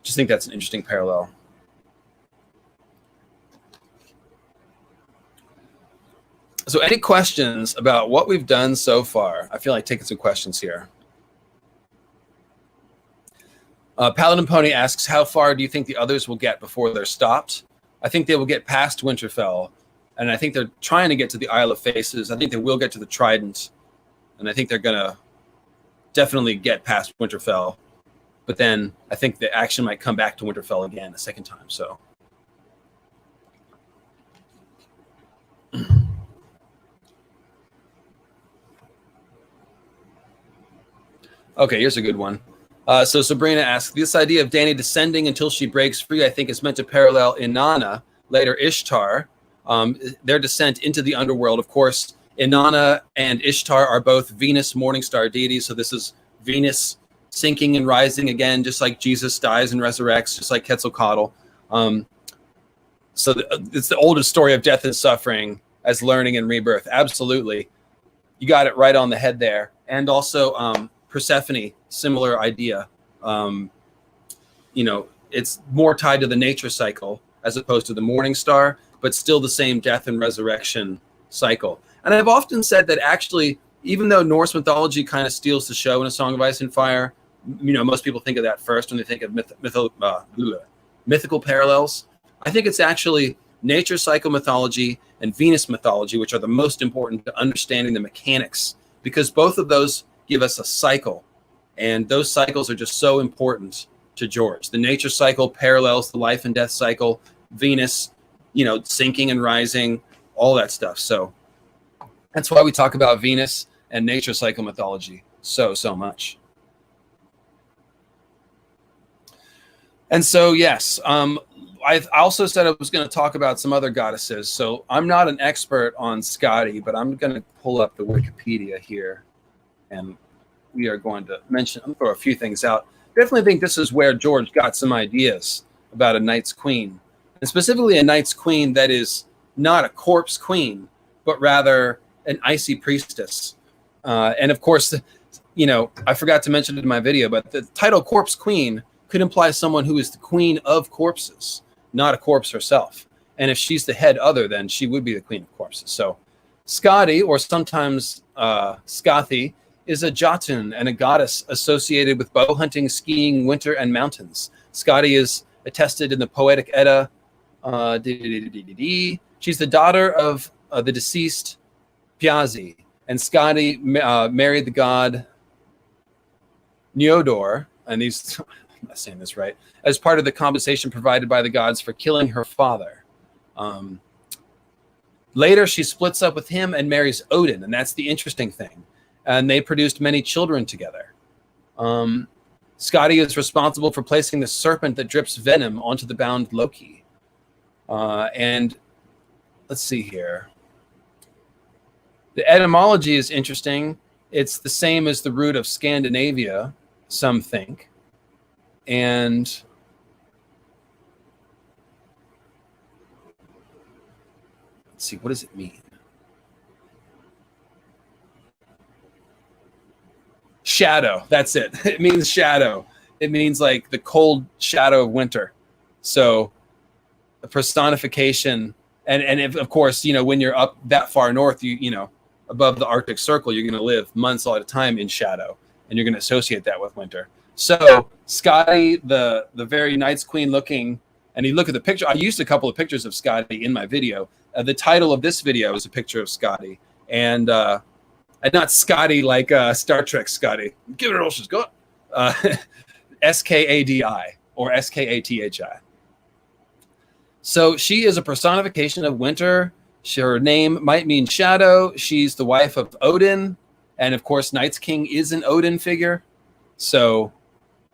just think that's an interesting parallel. So any questions about what we've done so far? I feel like taking some questions here. Paladin Pony asks, how far do you think the others will get before they're stopped? I think they will get past Winterfell, and I think they're trying to get to the Isle of Faces. I think they will get to the Trident, and I think they're going to definitely get past Winterfell. But then I think the action might come back to Winterfell again a second time. So, okay, here's a good one. So Sabrina asks, this idea of Dany descending until she breaks free, I think, is meant to parallel Inanna, later Ishtar, their descent into the underworld. Of course, Inanna and Ishtar are both Venus Morningstar deities. So this is Venus sinking and rising again, just like Jesus dies and resurrects, just like Quetzalcoatl. So it's the oldest story of death and suffering as learning and rebirth. Absolutely. You got it right on the head there. And also Persephone, similar idea. It's more tied to the nature cycle as opposed to the morning star, but still the same death and resurrection cycle. And I've often said that actually, even though Norse mythology kind of steals the show in A Song of Ice and Fire, most people think of that first when they think of mythical parallels. I think it's actually nature cycle mythology and Venus mythology, which are the most important to understanding the mechanics, because both of those give us a cycle. And those cycles are just so important to George. The nature cycle parallels the life and death cycle, Venus, sinking and rising, all that stuff. So that's why we talk about Venus and nature cycle mythology so much. And so, yes, I also said I was going to talk about some other goddesses. So I'm not an expert on Skadi, but I'm going to pull up the Wikipedia here. And we are going to throw a few things out. Definitely think this is where George got some ideas about a Night's Queen. And specifically a Night's Queen that is not a corpse queen, but rather an icy priestess. And of course, I forgot to mention it in my video, but the title Corpse Queen could imply someone who is the queen of corpses, not a corpse herself. And if she's the head other, then she would be the queen of corpses. So Skadi, or sometimes Skathi, is a Jotun and a goddess associated with bow hunting, skiing, winter, and mountains. Skadi is attested in the Poetic Edda. She's the daughter of the deceased Piazzi, and Skadi married the god Neodor, and these, I'm not saying this right, as part of the compensation provided by the gods for killing her father. Later, she splits up with him and marries Odin, and that's the interesting thing. And they produced many children together. Skadi is responsible for placing the serpent that drips venom onto the bound Loki. And let's see here. The etymology is interesting. It's the same as the root of Scandinavia, some think. And let's see, what does it mean? Shadow, that's it. It means shadow. It means like the cold shadow of winter. So a personification, and if, of course, when you're up that far north, you above the Arctic Circle, you're going to live months at a time in shadow, and you're going to associate that with winter. So Skadi, the very Night's Queen looking, and you look at the picture. I used a couple of pictures of Skadi in my video. The title of this video is a picture of Skadi, and not Skadi like Star Trek Skadi. Give it all she's got. Skadi or Skathi. So she is a personification of winter. Her name might mean shadow. She's the wife of Odin. And of course, Night's King is an Odin figure. So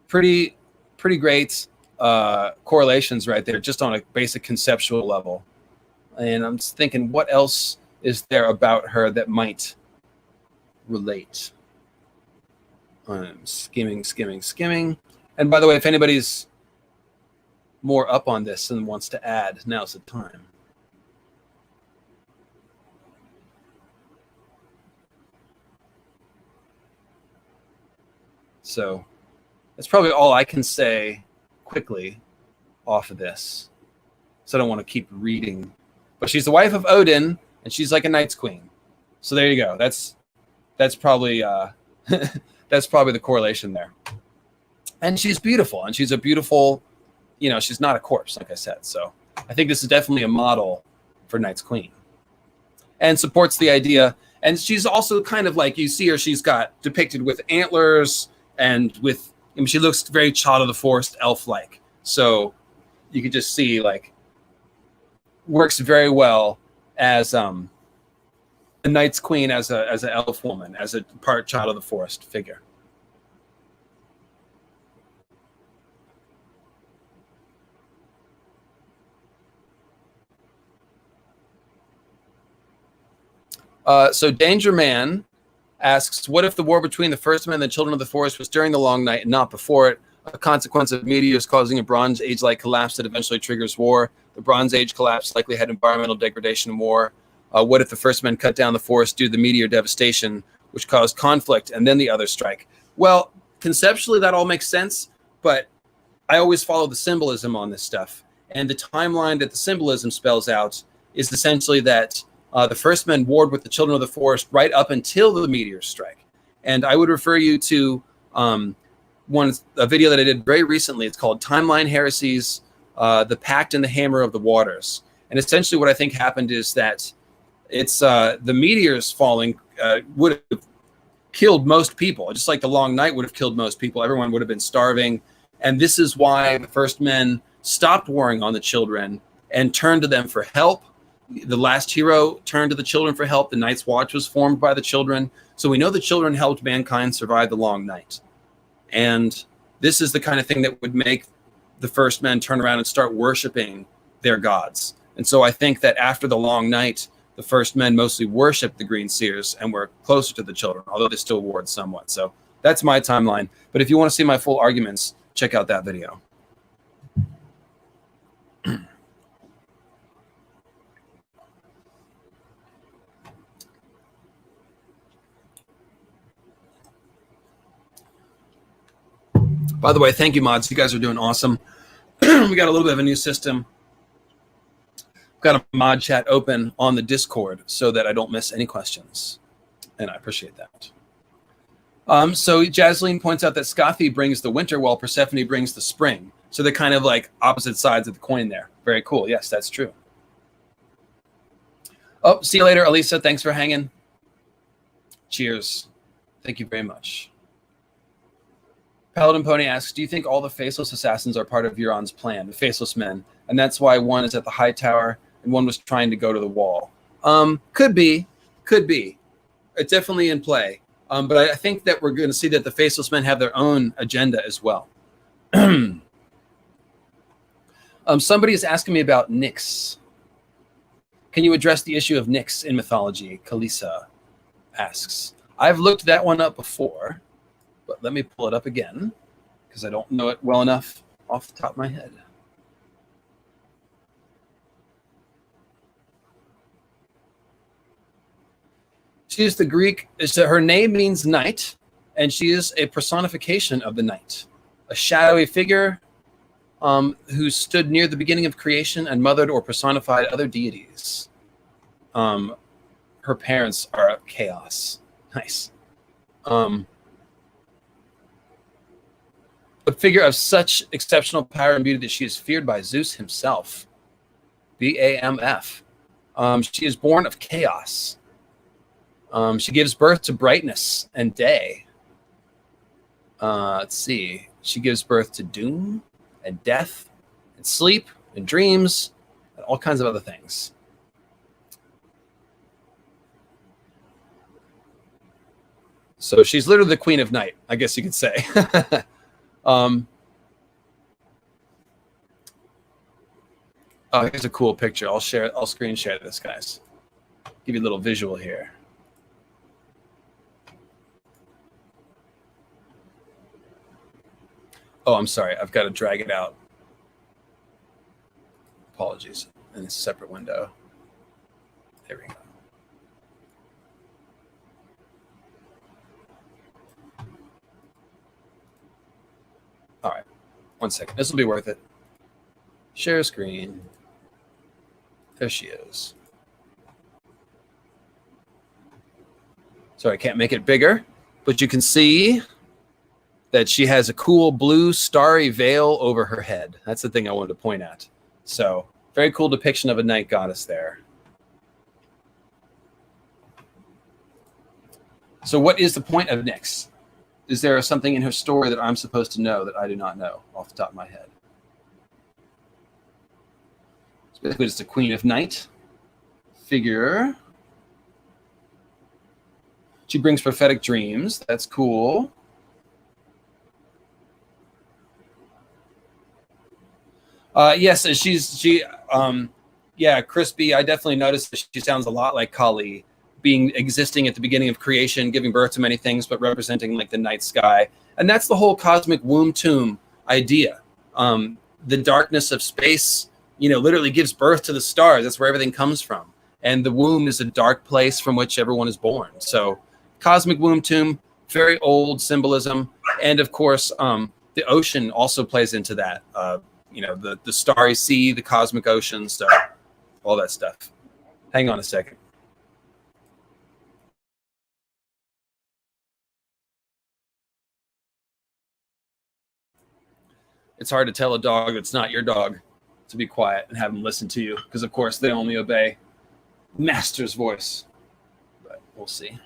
pretty great correlations right there, just on a basic conceptual level. And I'm just thinking, what else is there about her that might relate? I'm skimming. And by the way, if anybody's more up on this and wants to add, now's the time. So that's probably all I can say quickly off of this. So I don't want to keep reading. But she's the wife of Odin, and she's like a Night's Queen. So there you go. That's probably that's probably the correlation there. And she's beautiful, and she's a beautiful, she's not a corpse, like I said. So I think this is definitely a model for Night's Queen, and supports the idea. And she's also kind of like, you see her, she's got depicted with antlers and with, she looks very Child of the Forest, elf-like. So you could just see, like, works very well as the Night's Queen, as an elf woman, as a part Child of the Forest figure. So Danger Man asks, what if the war between the First Men and the Children of the Forest was during the Long Night and not before it, a consequence of meteors causing a Bronze Age-like collapse that eventually triggers war? The Bronze Age collapse likely had environmental degradation and war. What if the First Men cut down the forest due to the meteor devastation, which caused conflict, and then the others strike? Well, conceptually, that all makes sense, but I always follow the symbolism on this stuff. And the timeline that the symbolism spells out is essentially that the First Men warred with the Children of the Forest right up until the meteors strike. And I would refer you to a video that I did very recently. It's called Timeline Heresies, the Pact and the Hammer of the Waters. And essentially what I think happened is that it's the meteors falling would have killed most people, just like the Long Night would have killed most people. Everyone would have been starving. And this is why the First Men stopped warring on the children and turned to them for help. The last hero turned to the children for help. The Night's Watch was formed by the children. So we know the children helped mankind survive the Long Night. And this is the kind of thing that would make the First Men turn around and start worshiping their gods. And so I think that after the Long Night, the First Men mostly worshipped the greenseers and were closer to the children, although they still warred somewhat. So that's my timeline. But if you want to see my full arguments, check out that video. By the way, thank you, mods. You guys are doing awesome. We got a little bit of a new system. Got a mod chat open on the Discord so that I don't miss any questions, and I appreciate that. So Jasleen points out that Skadi brings the winter while Persephone brings the spring. So they're kind of like opposite sides of the coin there. Very cool. Yes, that's true. Oh, see you later, Elisa. Thanks for hanging. Cheers. Thank you very much. Paladin Pony asks, do you think all the Faceless Assassins are part of Euron's plan, the Faceless Men, and that's why one is at the High Tower and one was trying to go to the Wall? Could be. It's definitely in play. But I think that we're going to see that the Faceless Men have their own agenda as well. Somebody is asking me about Nyx. Can you address the issue of Nyx in mythology? Kalisa asks. I've looked that one up before, but let me pull it up again because I don't know it well enough off the top of my head. She is the Greek, her name means night, and she is a personification of the night, a shadowy figure who stood near the beginning of creation and mothered or personified other deities. Her parents are chaos. Nice. A figure of such exceptional power and beauty that she is feared by Zeus himself. BAMF. She is born of chaos. She gives birth to brightness and day. Let's see. She gives birth to doom and death and sleep and dreams and all kinds of other things. So she's literally the queen of night, I guess you could say. Here's a cool picture. I'll screen share this, guys. Give you a little visual here. Oh, I'm sorry. I've got to drag it out. Apologies. In a separate window. There we go. 1 second. This will be worth it. Share screen. There she is. So I can't make it bigger, but you can see that she has a cool blue starry veil over her head. That's the thing I wanted to point at. So very cool depiction of a night goddess there. So what is the point of Nyx? Is there something in her story that I'm supposed to know that I do not know off the top of my head? It's basically just a Queen of Night figure. She brings prophetic dreams. That's cool. Yes, yeah, Crispy. I definitely noticed that she sounds a lot like Kali, existing at the beginning of creation, giving birth to many things, but representing like the night sky. And that's the whole cosmic womb tomb idea. The darkness of space, literally gives birth to the stars. That's where everything comes from. And the womb is a dark place from which everyone is born. So cosmic womb tomb, very old symbolism. And of course, the ocean also plays into that. The starry sea, the cosmic ocean, so all that stuff. Hang on a second. It's hard to tell a dog that's not your dog to be quiet and have them listen to you, because of course they only obey master's voice. But we'll see.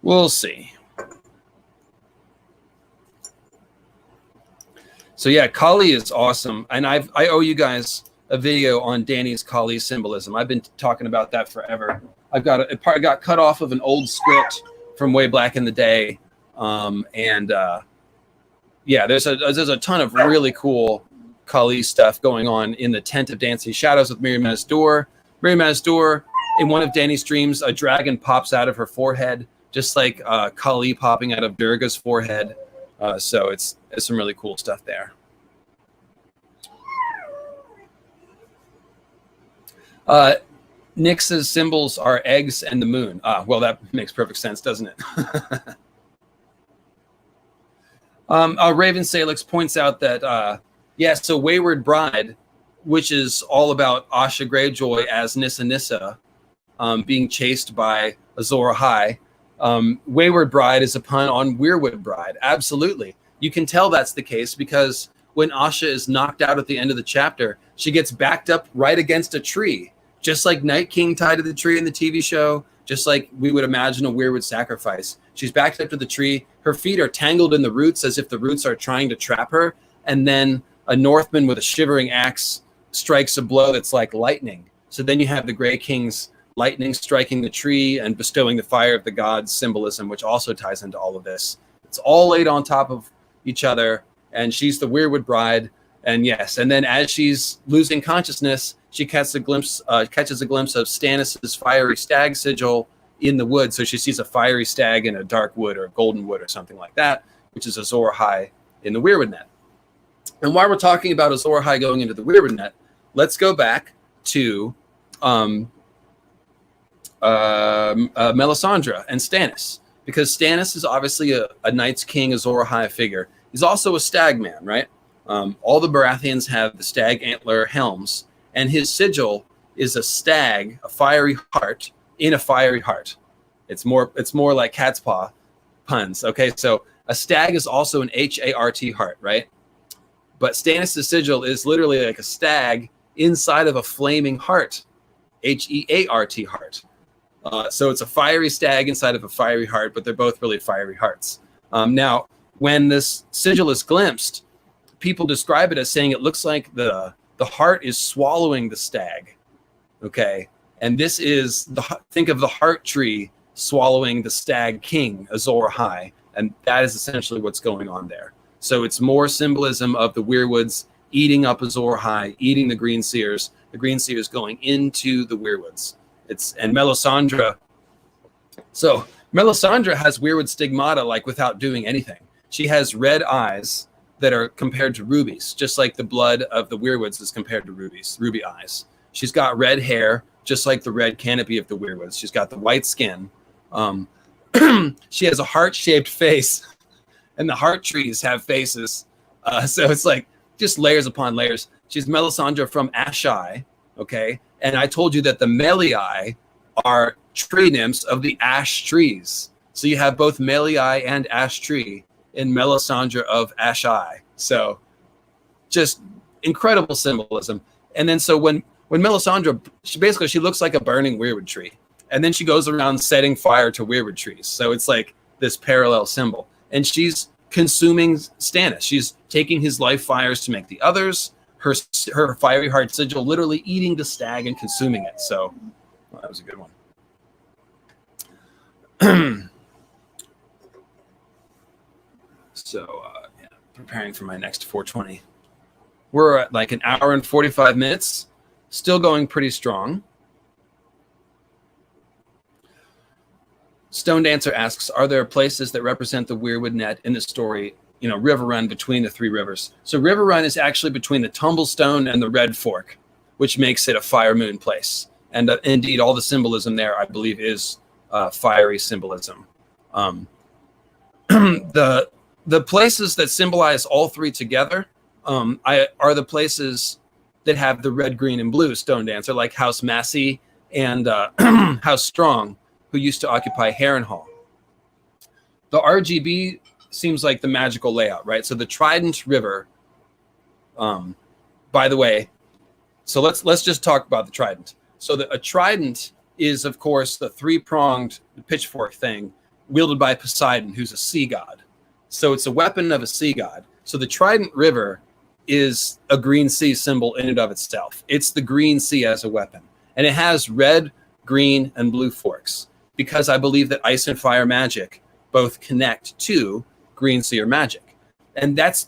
We'll see. So yeah, Kali is awesome, and I owe you guys a video on Danny's Kali symbolism. I've been talking about that forever. It got cut off of an old script from way back in the day, yeah, there's a ton of really cool Kali stuff going on in the Tent of Dancing Shadows with Miriam Azdur. Miriam Azdur, in one of Danny's dreams, a dragon pops out of her forehead, just like Kali popping out of Durga's forehead. So it's some really cool stuff there. Nyx's symbols are eggs and the moon. Well, that makes perfect sense, doesn't it? Raven Salix points out that, so Wayward Bride, which is all about Asha Greyjoy as Nissa Nissa, being chased by Azor Ahai. Wayward Bride is a pun on Weirwood Bride. Absolutely. You can tell that's the case because when Asha is knocked out at the end of the chapter, she gets backed up right against a tree, just like Night King tied to the tree in the TV show, just like we would imagine a Weirwood sacrifice. She's backed up to the tree. Her feet are tangled in the roots as if the roots are trying to trap her. And then a Northman with a shivering axe strikes a blow that's like lightning. So then you have the Grey King's lightning striking the tree and bestowing the fire of the gods symbolism, which also ties into all of this. It's all laid on top of each other. And she's the Weirwood Bride. And yes, and then as she's losing consciousness, she catches a glimpse of Stannis's fiery stag sigil in the wood. So she sees a fiery stag in a dark wood or a golden wood or something like that, which is Azor Ahai in the Weirwood Net. And while we're talking about Azor Ahai going into the Weirwood Net, let's go back to Melisandre and Stannis, because Stannis is obviously a Night's King Azor Ahai figure. He's also a stag man, right? All the Baratheons have the stag antler helms, and his sigil is a stag, a fiery heart in a fiery heart. It's more like cat's paw puns. Okay, so a stag is also an H-A-R-T heart, right? But Stannis' sigil is literally like a stag inside of a flaming heart, H-E-A-R-T heart. So it's a fiery stag inside of a fiery heart, but they're both really fiery hearts. Now, when this sigil is glimpsed, people describe it as saying it looks like the heart is swallowing the stag. Okay, and this is think of the heart tree swallowing the stag king Azor Ahai, and that is essentially what's going on there. So it's more symbolism of the Weirwoods eating up Azor Ahai, eating the greenseers. The greenseers going into the Weirwoods. And Melisandre. So Melisandre has Weirwood Stigmata like without doing anything. She has red eyes that are compared to rubies, just like the blood of the Weirwoods is compared to rubies, ruby eyes. She's got red hair, just like the red canopy of the Weirwoods. She's got the white skin. She has a heart-shaped face, and the heart trees have faces. So it's like just layers upon layers. She's Melisandre from Ashai, okay? And I told you that the Melii are tree nymphs of the ash trees. So you have both Melii and ash tree in Melisandre of Ashai. So just incredible symbolism. And then so when Melisandre, she looks like a burning weirwood tree. And then she goes around setting fire to weirwood trees. So it's like this parallel symbol. And she's consuming Stannis. She's taking his life fires to make the others. Her fiery heart sigil literally eating the stag and consuming it. So well, that was a good one. So yeah, preparing for my next 420. We're at like an hour and 45 minutes. Still going pretty strong. Stone Dancer asks, are there places that represent the Weirwood net in the story, River Run between the three rivers? So River Run is actually between the Tumblestone and the Red Fork, which makes it a fire moon place. And indeed, all the symbolism there, I believe, is fiery symbolism. The places that symbolize all three together are the places that have the red, green, and blue Stone Dancer, like House Massey and House Strong, who used to occupy Harrenhal. The RGB seems like the magical layout, right? So the Trident River, by the way, so let's just talk about the Trident. So a trident is, of course, the three-pronged pitchfork thing wielded by Poseidon, who's a sea god. So it's a weapon of a sea god. So the Trident River is a Green Sea symbol in and of itself. It's the Green Sea as a weapon. And it has red, green, and blue forks, because I believe that ice and fire magic both connect to greenseer magic. And that's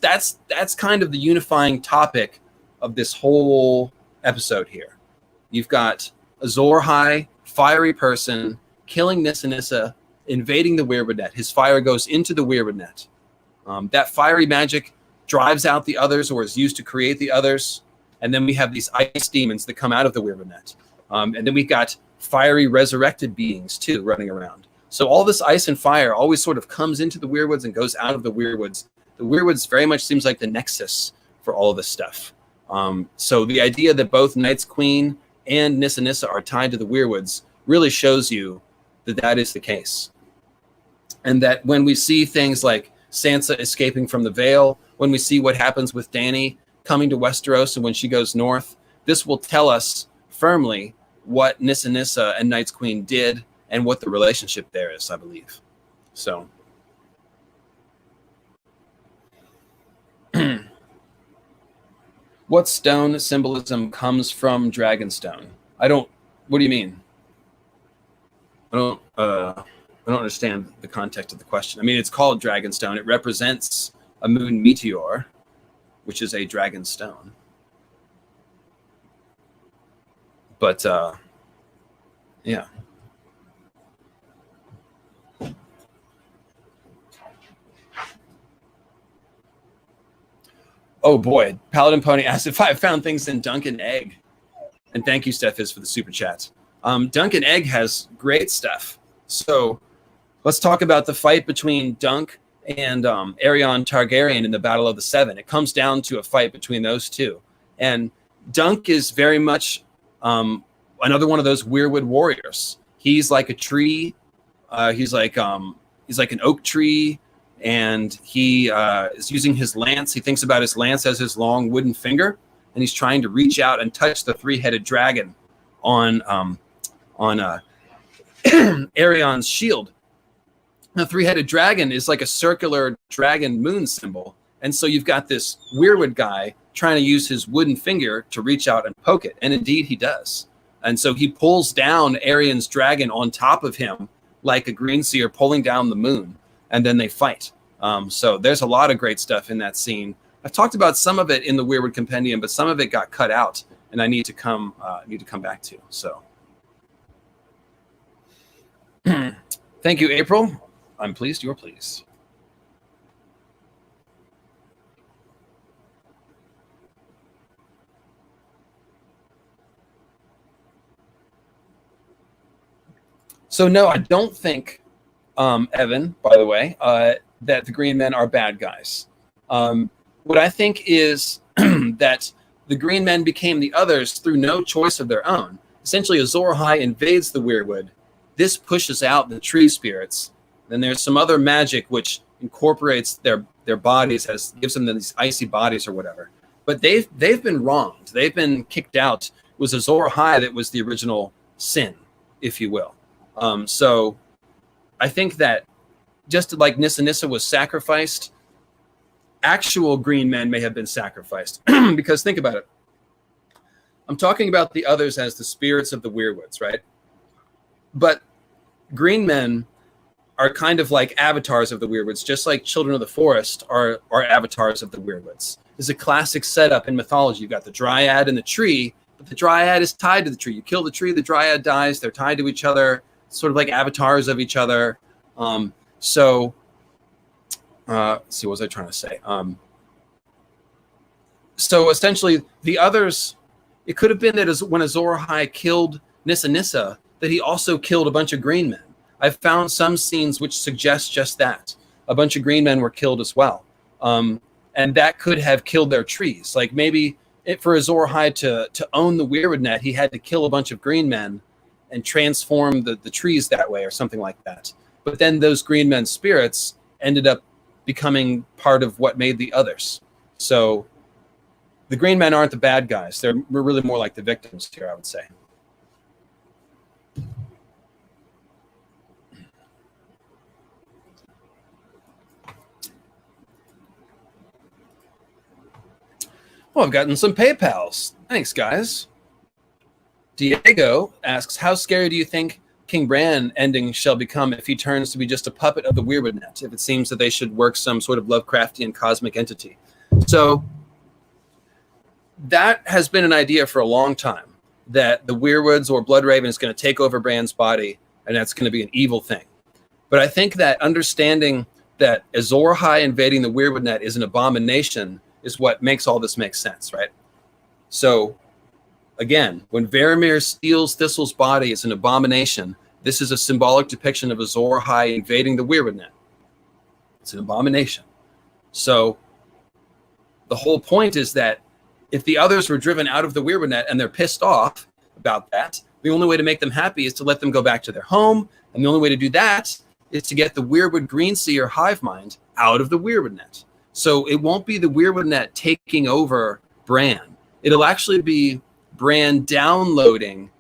kind of the unifying topic of this whole episode here. You've got Azor Ahai, fiery person, killing Nissa Nissa, invading the Weirwood net. His fire goes into the Weirwood net. That fiery magic drives out the others, or is used to create the others. And then we have these ice demons that come out of the Weirwood net. And then we've got fiery resurrected beings too running around. So all this ice and fire always sort of comes into the Weirwoods and goes out of the Weirwoods. The Weirwoods very much seems like the nexus for all of this stuff. So the idea that both Night's Queen and Nissa Nissa are tied to the Weirwoods really shows you that that is the case. And that when we see things like Sansa escaping from the Vale, when we see what happens with Dany coming to Westeros and when she goes north, this will tell us firmly what Nissa Nissa and Night's Queen did and what the relationship there is, I believe. So what stone symbolism comes from Dragonstone? What do you mean? I don't understand the context of the question. I mean, it's called Dragonstone. It represents a moon meteor, which is a dragon stone. But yeah. Oh boy, Paladin Pony asked if I found things in Duncan Egg. And thank you, Stephiz, for the super chat. Duncan Egg has great stuff. So let's talk about the fight between Dunk and Aerion Targaryen in the Battle of the Seven. It comes down to a fight between those two. And Dunk is very much another one of those Weirwood warriors. He's like a tree. He's like an oak tree. And he is using his lance. He thinks about his lance as his long wooden finger, and he's trying to reach out and touch the three-headed dragon on Aerion's shield. The three-headed dragon is like a circular dragon moon symbol, and so you've got this Weirwood guy trying to use his wooden finger to reach out and poke it, and indeed he does. And so he pulls down Aerion's dragon on top of him like a greenseer pulling down the moon. And then they fight. So there's a lot of great stuff in that scene. I've talked about some of it in the Weirwood Compendium, but some of it got cut out, and I need to come back to. So, thank you, April. I'm pleased you're pleased. So no, I don't think. Evan, by the way, that the green men are bad guys. what I think is that the green men became the others through no choice of their own. Essentially, Azor Ahai invades the Weirwood. This pushes out the tree spirits. Then there's some other magic which incorporates their bodies, gives them these icy bodies or whatever. But they've been wronged. They've been kicked out. It was Azor Ahai that was the original sin, if you will. So I think that just like Nissanissa was sacrificed, actual green men may have been sacrificed. Because think about it. I'm talking about the others as the spirits of the Weirwoods, right? But green men are kind of like avatars of the Weirwoods, just like children of the forest are avatars of the Weirwoods. It's a classic setup in mythology. You've got the dryad and the tree, but the dryad is tied to the tree. You kill the tree, the dryad dies. They're tied to each other, sort of like avatars of each other. So let's see, what was I trying to say? So essentially, the others, it could have been that when Azor Ahai killed Nissa Nissa, that he also killed a bunch of green men. I've found some scenes which suggest just that. A bunch of green men were killed as well. And that could have killed their trees. Like maybe for Azor Ahai to own the Weirwood net, he had to kill a bunch of green men and transform the trees that way or something like that. But then those green men's spirits ended up becoming part of what made the others. So the green men aren't the bad guys. We're really more like the victims here, I would say. Well, I've gotten some PayPals. Thanks, guys. Diego asks, how scary do you think King Bran ending shall become if he turns to be just a puppet of the Weirwood net, if it seems that they should work some sort of Lovecraftian cosmic entity? So that has been an idea for a long time, that the Weirwoods or Bloodraven is going to take over Bran's body, and that's going to be an evil thing. But I think that understanding that Azor Ahai invading the Weirwood net is an abomination is what makes all this make sense, right? So again, when Veramir steals Thistle's body, it's an abomination. This is a symbolic depiction of Azor Ahai invading the Weirwood net. It's an abomination. So the whole point is that if the others were driven out of the Weirwood net and they're pissed off about that, the only way to make them happy is to let them go back to their home. And the only way to do that is to get the Weirwood greenseer hive mind out of the Weirwood net. So it won't be the Weirwood net taking over Bran. It'll actually be Bran downloading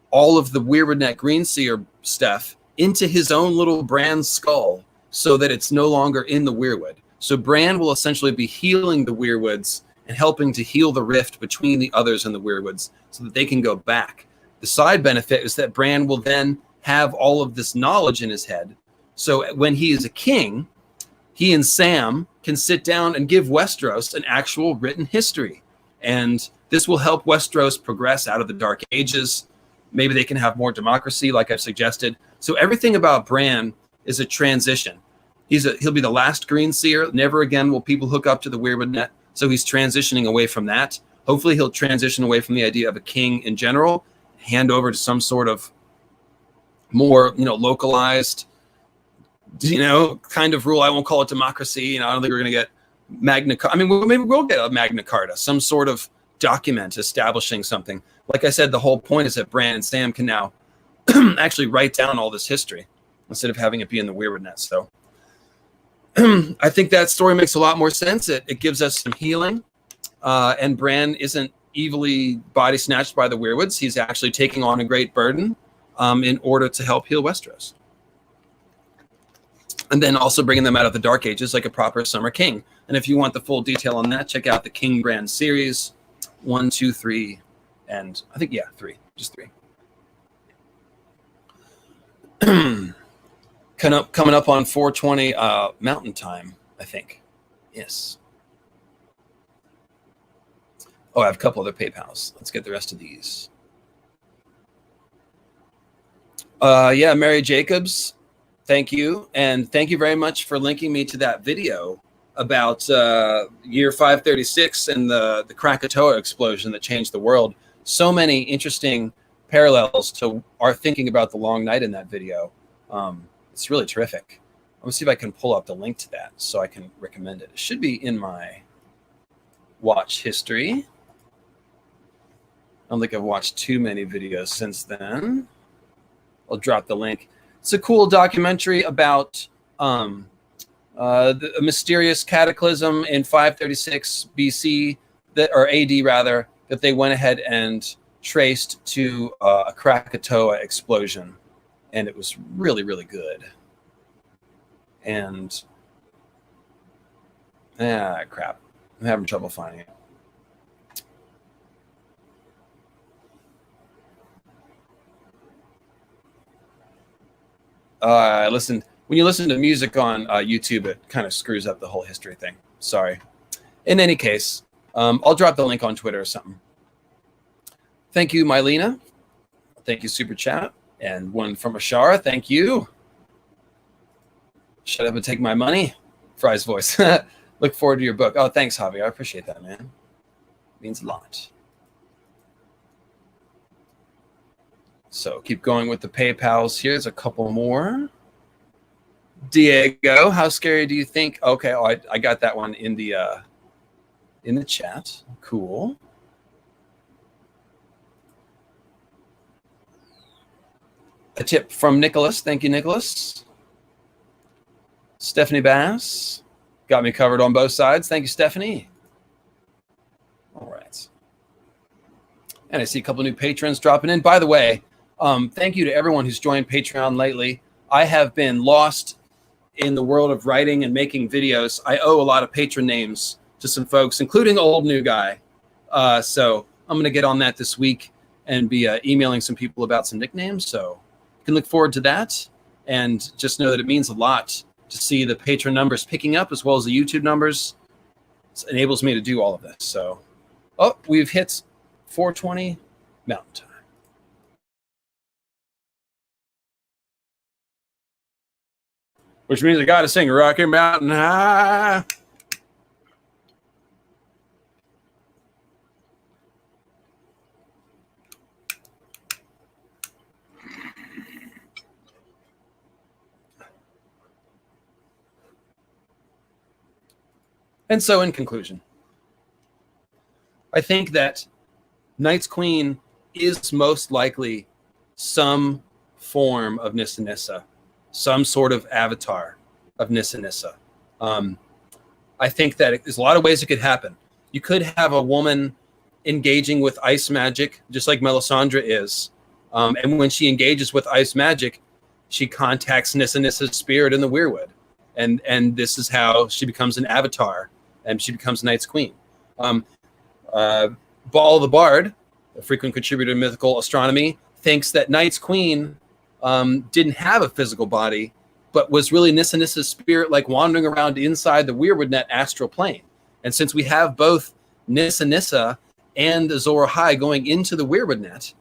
all of the Weirwood net greenseer stuff into his own little Bran skull so that it's no longer in the Weirwood. So Bran will essentially be healing the Weirwoods and helping to heal the rift between the others and the Weirwoods so that they can go back. The side benefit is that Bran will then have all of this knowledge in his head. So when he is a king, he and Sam can sit down and give Westeros an actual written history. And this will help Westeros progress out of the Dark Ages. Maybe they can have more democracy, like I've suggested. So everything about Bran is a transition. He'll be the last greenseer. Never again will people hook up to the Weirwood net. So he's transitioning away from that. Hopefully he'll transition away from the idea of a king in general, hand over to some sort of more, localized, kind of rule. I won't call it democracy. I don't think we're going to get Magna Carta. I mean, maybe we'll get a Magna Carta, some sort of document establishing something. Like I said, the whole point is that Bran and Sam can now actually write down all this history instead of having it be in the Weirwood net. So I think that story makes a lot more sense. It gives us some healing, and Bran isn't evilly body snatched by the Weirwoods. He's actually taking on a great burden in order to help heal Westeros. And then also bringing them out of the Dark Ages like a proper Summer King. And if you want the full detail on that, check out the King Bran series 1, 2, 3, and I think, 3. Just 3. Coming up on 420 Mountain Time, I think. Yes. Oh, I have a couple other PayPals. Let's get the rest of these. Mary Jacobs, thank you. And thank you very much for linking me to that video about year 536 and the Krakatoa explosion that changed the world. So many interesting parallels to our thinking about the Long Night in that video. It's really terrific. Let me see if I can pull up the link to that so I can recommend it. It should be in my watch history. I don't think I've watched too many videos since then. I'll drop the link. It's a cool documentary about a mysterious cataclysm in 536 BC, or AD rather, that they went ahead and traced to a Krakatoa explosion. And it was really, really good. And crap. I'm having trouble finding it. Listen, when you listen to music on YouTube, it kind of screws up the whole history thing. Sorry. In any case, I'll drop the link on Twitter or something. Thank you, Mylena. Thank you, Super Chat. And one from Ashara. Thank you. Shut up and take my money. Fry's voice. Look forward to your book. Oh, thanks, Javi. I appreciate that, man. It means a lot. So keep going with the PayPals. Here's a couple more. Diego, how scary do you think? Okay, I got that one in the chat. Cool. A tip from Nicholas. Thank you, Nicholas. Stephanie Bass. Got me covered on both sides. Thank you, Stephanie. All right. And I see a couple new patrons dropping in. By the way, thank you to everyone who's joined Patreon lately. I have been lost in the world of writing and making videos. I owe a lot of patron names to some folks, including Old New Guy. So I'm going to get on that this week and be emailing some people about some nicknames. So you can look forward to that. And just know that it means a lot to see the patron numbers picking up as well as the YouTube numbers. It enables me to do all of this. So, we've hit 4:20 Mountain Time. Which means I got to sing Rocky Mountain High. And so, in conclusion, I think that Night's Queen is most likely some form of Nissa Nissa, some sort of avatar of Nissa Nissa. I think that there's a lot of ways it could happen. You could have a woman engaging with ice magic, just like Melisandre is. And when she engages with ice magic, she contacts Nissa Nissa's spirit in the Weirwood. And this is how she becomes an avatar. And she becomes Night's Queen. Ball the Bard, a frequent contributor to mythical astronomy, thinks that Night's Queen didn't have a physical body, but was really Nissa Nissa's spirit, like wandering around inside the Weirwood Net astral plane. And since we have both Nissa Nissa and Azor Ahai going into the Weirwood Net,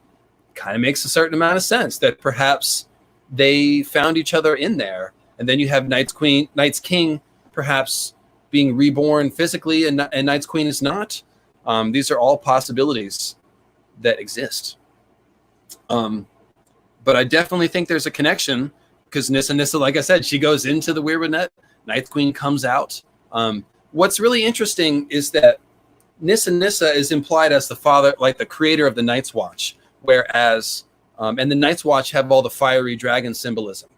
kind of makes a certain amount of sense that perhaps they found each other in there. And then you have Night's King, perhaps being reborn physically, and Night's Queen is not. These are all possibilities that exist. But I definitely think there's a connection because Nissa Nissa, like I said, she goes into the Weirwood Net. Night's Queen comes out. What's really interesting is that Nissa Nissa is implied as the father, like the creator of the Night's Watch, whereas, and the Night's Watch have all the fiery dragon symbolism.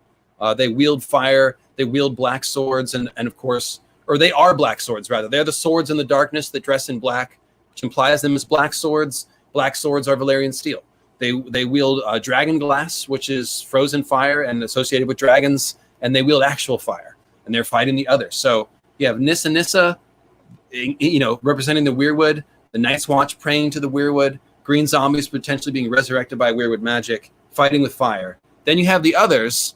They wield fire, they wield black swords, and of course, or they are black swords, rather. They're the swords in the darkness that dress in black, which implies them as black swords. Black swords are Valyrian steel. They wield dragon glass, which is frozen fire and associated with dragons, and they wield actual fire, and they're fighting the others. So you have Nissa Nissa, representing the Weirwood, the Night's Watch praying to the Weirwood, green zombies potentially being resurrected by Weirwood magic, fighting with fire. Then you have the others,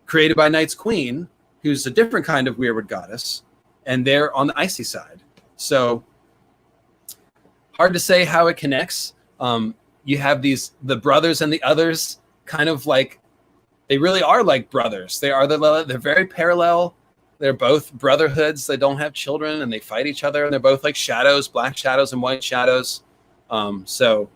created by Night's Queen, who's a different kind of Weirwood goddess, and they're on the icy side. So hard to say how it connects. You have the brothers and the others, kind of like, they really are like brothers. They're very parallel. They're both brotherhoods. They don't have children, and they fight each other, and they're both like shadows, black shadows and white shadows. So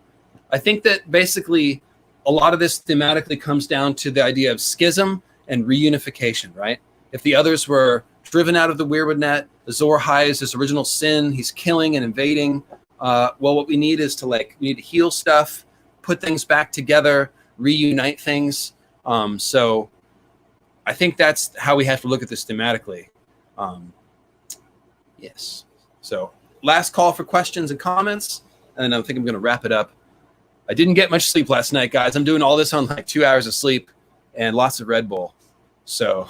I think that basically a lot of this thematically comes down to the idea of schism and reunification, right? If the others were driven out of the Weirwood Net, Azor Ahai is this original sin. He's killing and invading. Well, what we need is we need to heal stuff, put things back together, reunite things. So I think that's how we have to look at this thematically. Yes. So last call for questions and comments, and I think I'm going to wrap it up. I didn't get much sleep last night, guys. I'm doing all this on like 2 hours of sleep and lots of Red Bull. So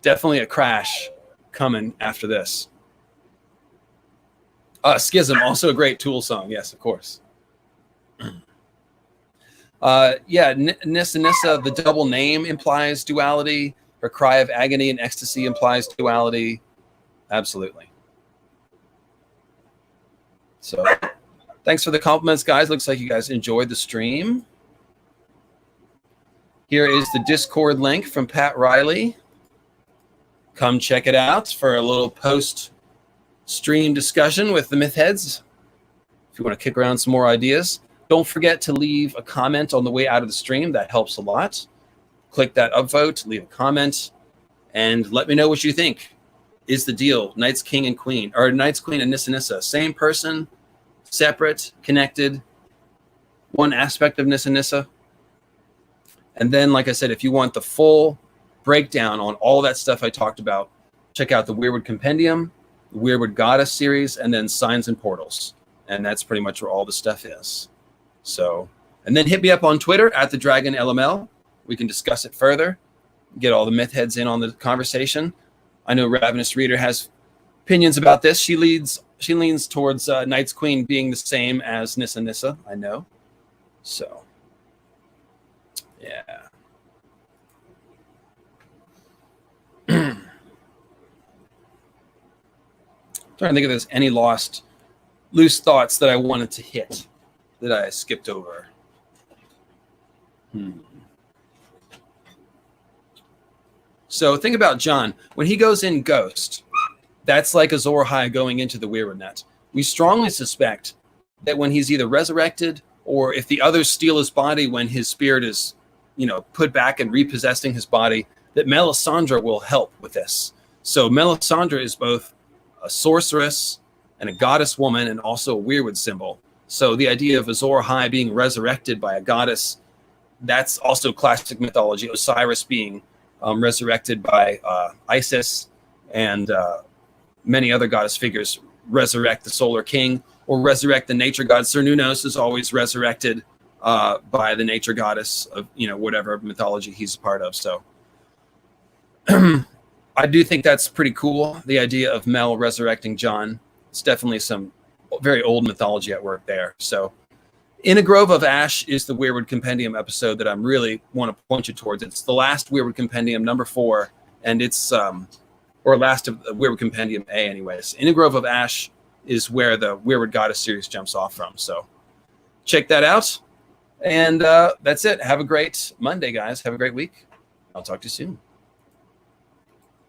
definitely a crash coming after this. Schism, also a great Tool song. Yes, of course. Yeah, Nissa Nissa, the double name implies duality. Her cry of agony and ecstasy implies duality. Absolutely. So thanks for the compliments, guys. Looks like you guys enjoyed the stream. Here is the Discord link from Pat Riley. Come check it out for a little post-stream discussion with the Myth Heads. If you want to kick around some more ideas. Don't forget to leave a comment on the way out of the stream. That helps a lot. Click that upvote, leave a comment, and let me know what you think. Is the deal Knights King and Queen, or Knights Queen and Nissa Nissa, same person, separate, connected, one aspect of Nissa Nissa? And then, like I said, if you want the full breakdown on all that stuff I talked about, check out the Weirwood Compendium, the Weirwood Goddess series, and then Signs and Portals. And that's pretty much where all the stuff is. So, and then hit me up on Twitter at @thedragonLML. We can discuss it further, get all the Myth Heads in on the conversation. I know Ravenous Reader has opinions about this. She leans towards Knights Queen being the same as Nissa Nissa, I know. So, yeah. Trying to think if there's any loose thoughts that I wanted to hit that I skipped over. So think about John. When he goes in Ghost, that's like Azor Ahai going into the Weirwood net. We strongly suspect that when he's either resurrected or if the others steal his body when his spirit is, put back and repossessing his body, that Melisandre will help with this. So Melisandre is both a sorceress and a goddess woman and also a Weirwood symbol. So the idea of Azor Ahai being resurrected by a goddess, that's also classic mythology. Osiris being resurrected by Isis, and many other goddess figures resurrect the solar king or resurrect the nature god. Cernunnos is always resurrected by the nature goddess of whatever mythology he's a part of. So I do think that's pretty cool, the idea of Mel resurrecting John. It's definitely some very old mythology at work there. So In a Grove of Ash is the Weirwood Compendium episode that I really want to point you towards. It's the last Weirwood Compendium, number 4, and it's or last of the Weirwood Compendium A anyways. In a Grove of Ash is where the Weirwood Goddess series jumps off from. So check that out. And that's it. Have a great Monday, guys. Have a great week. I'll talk to you soon.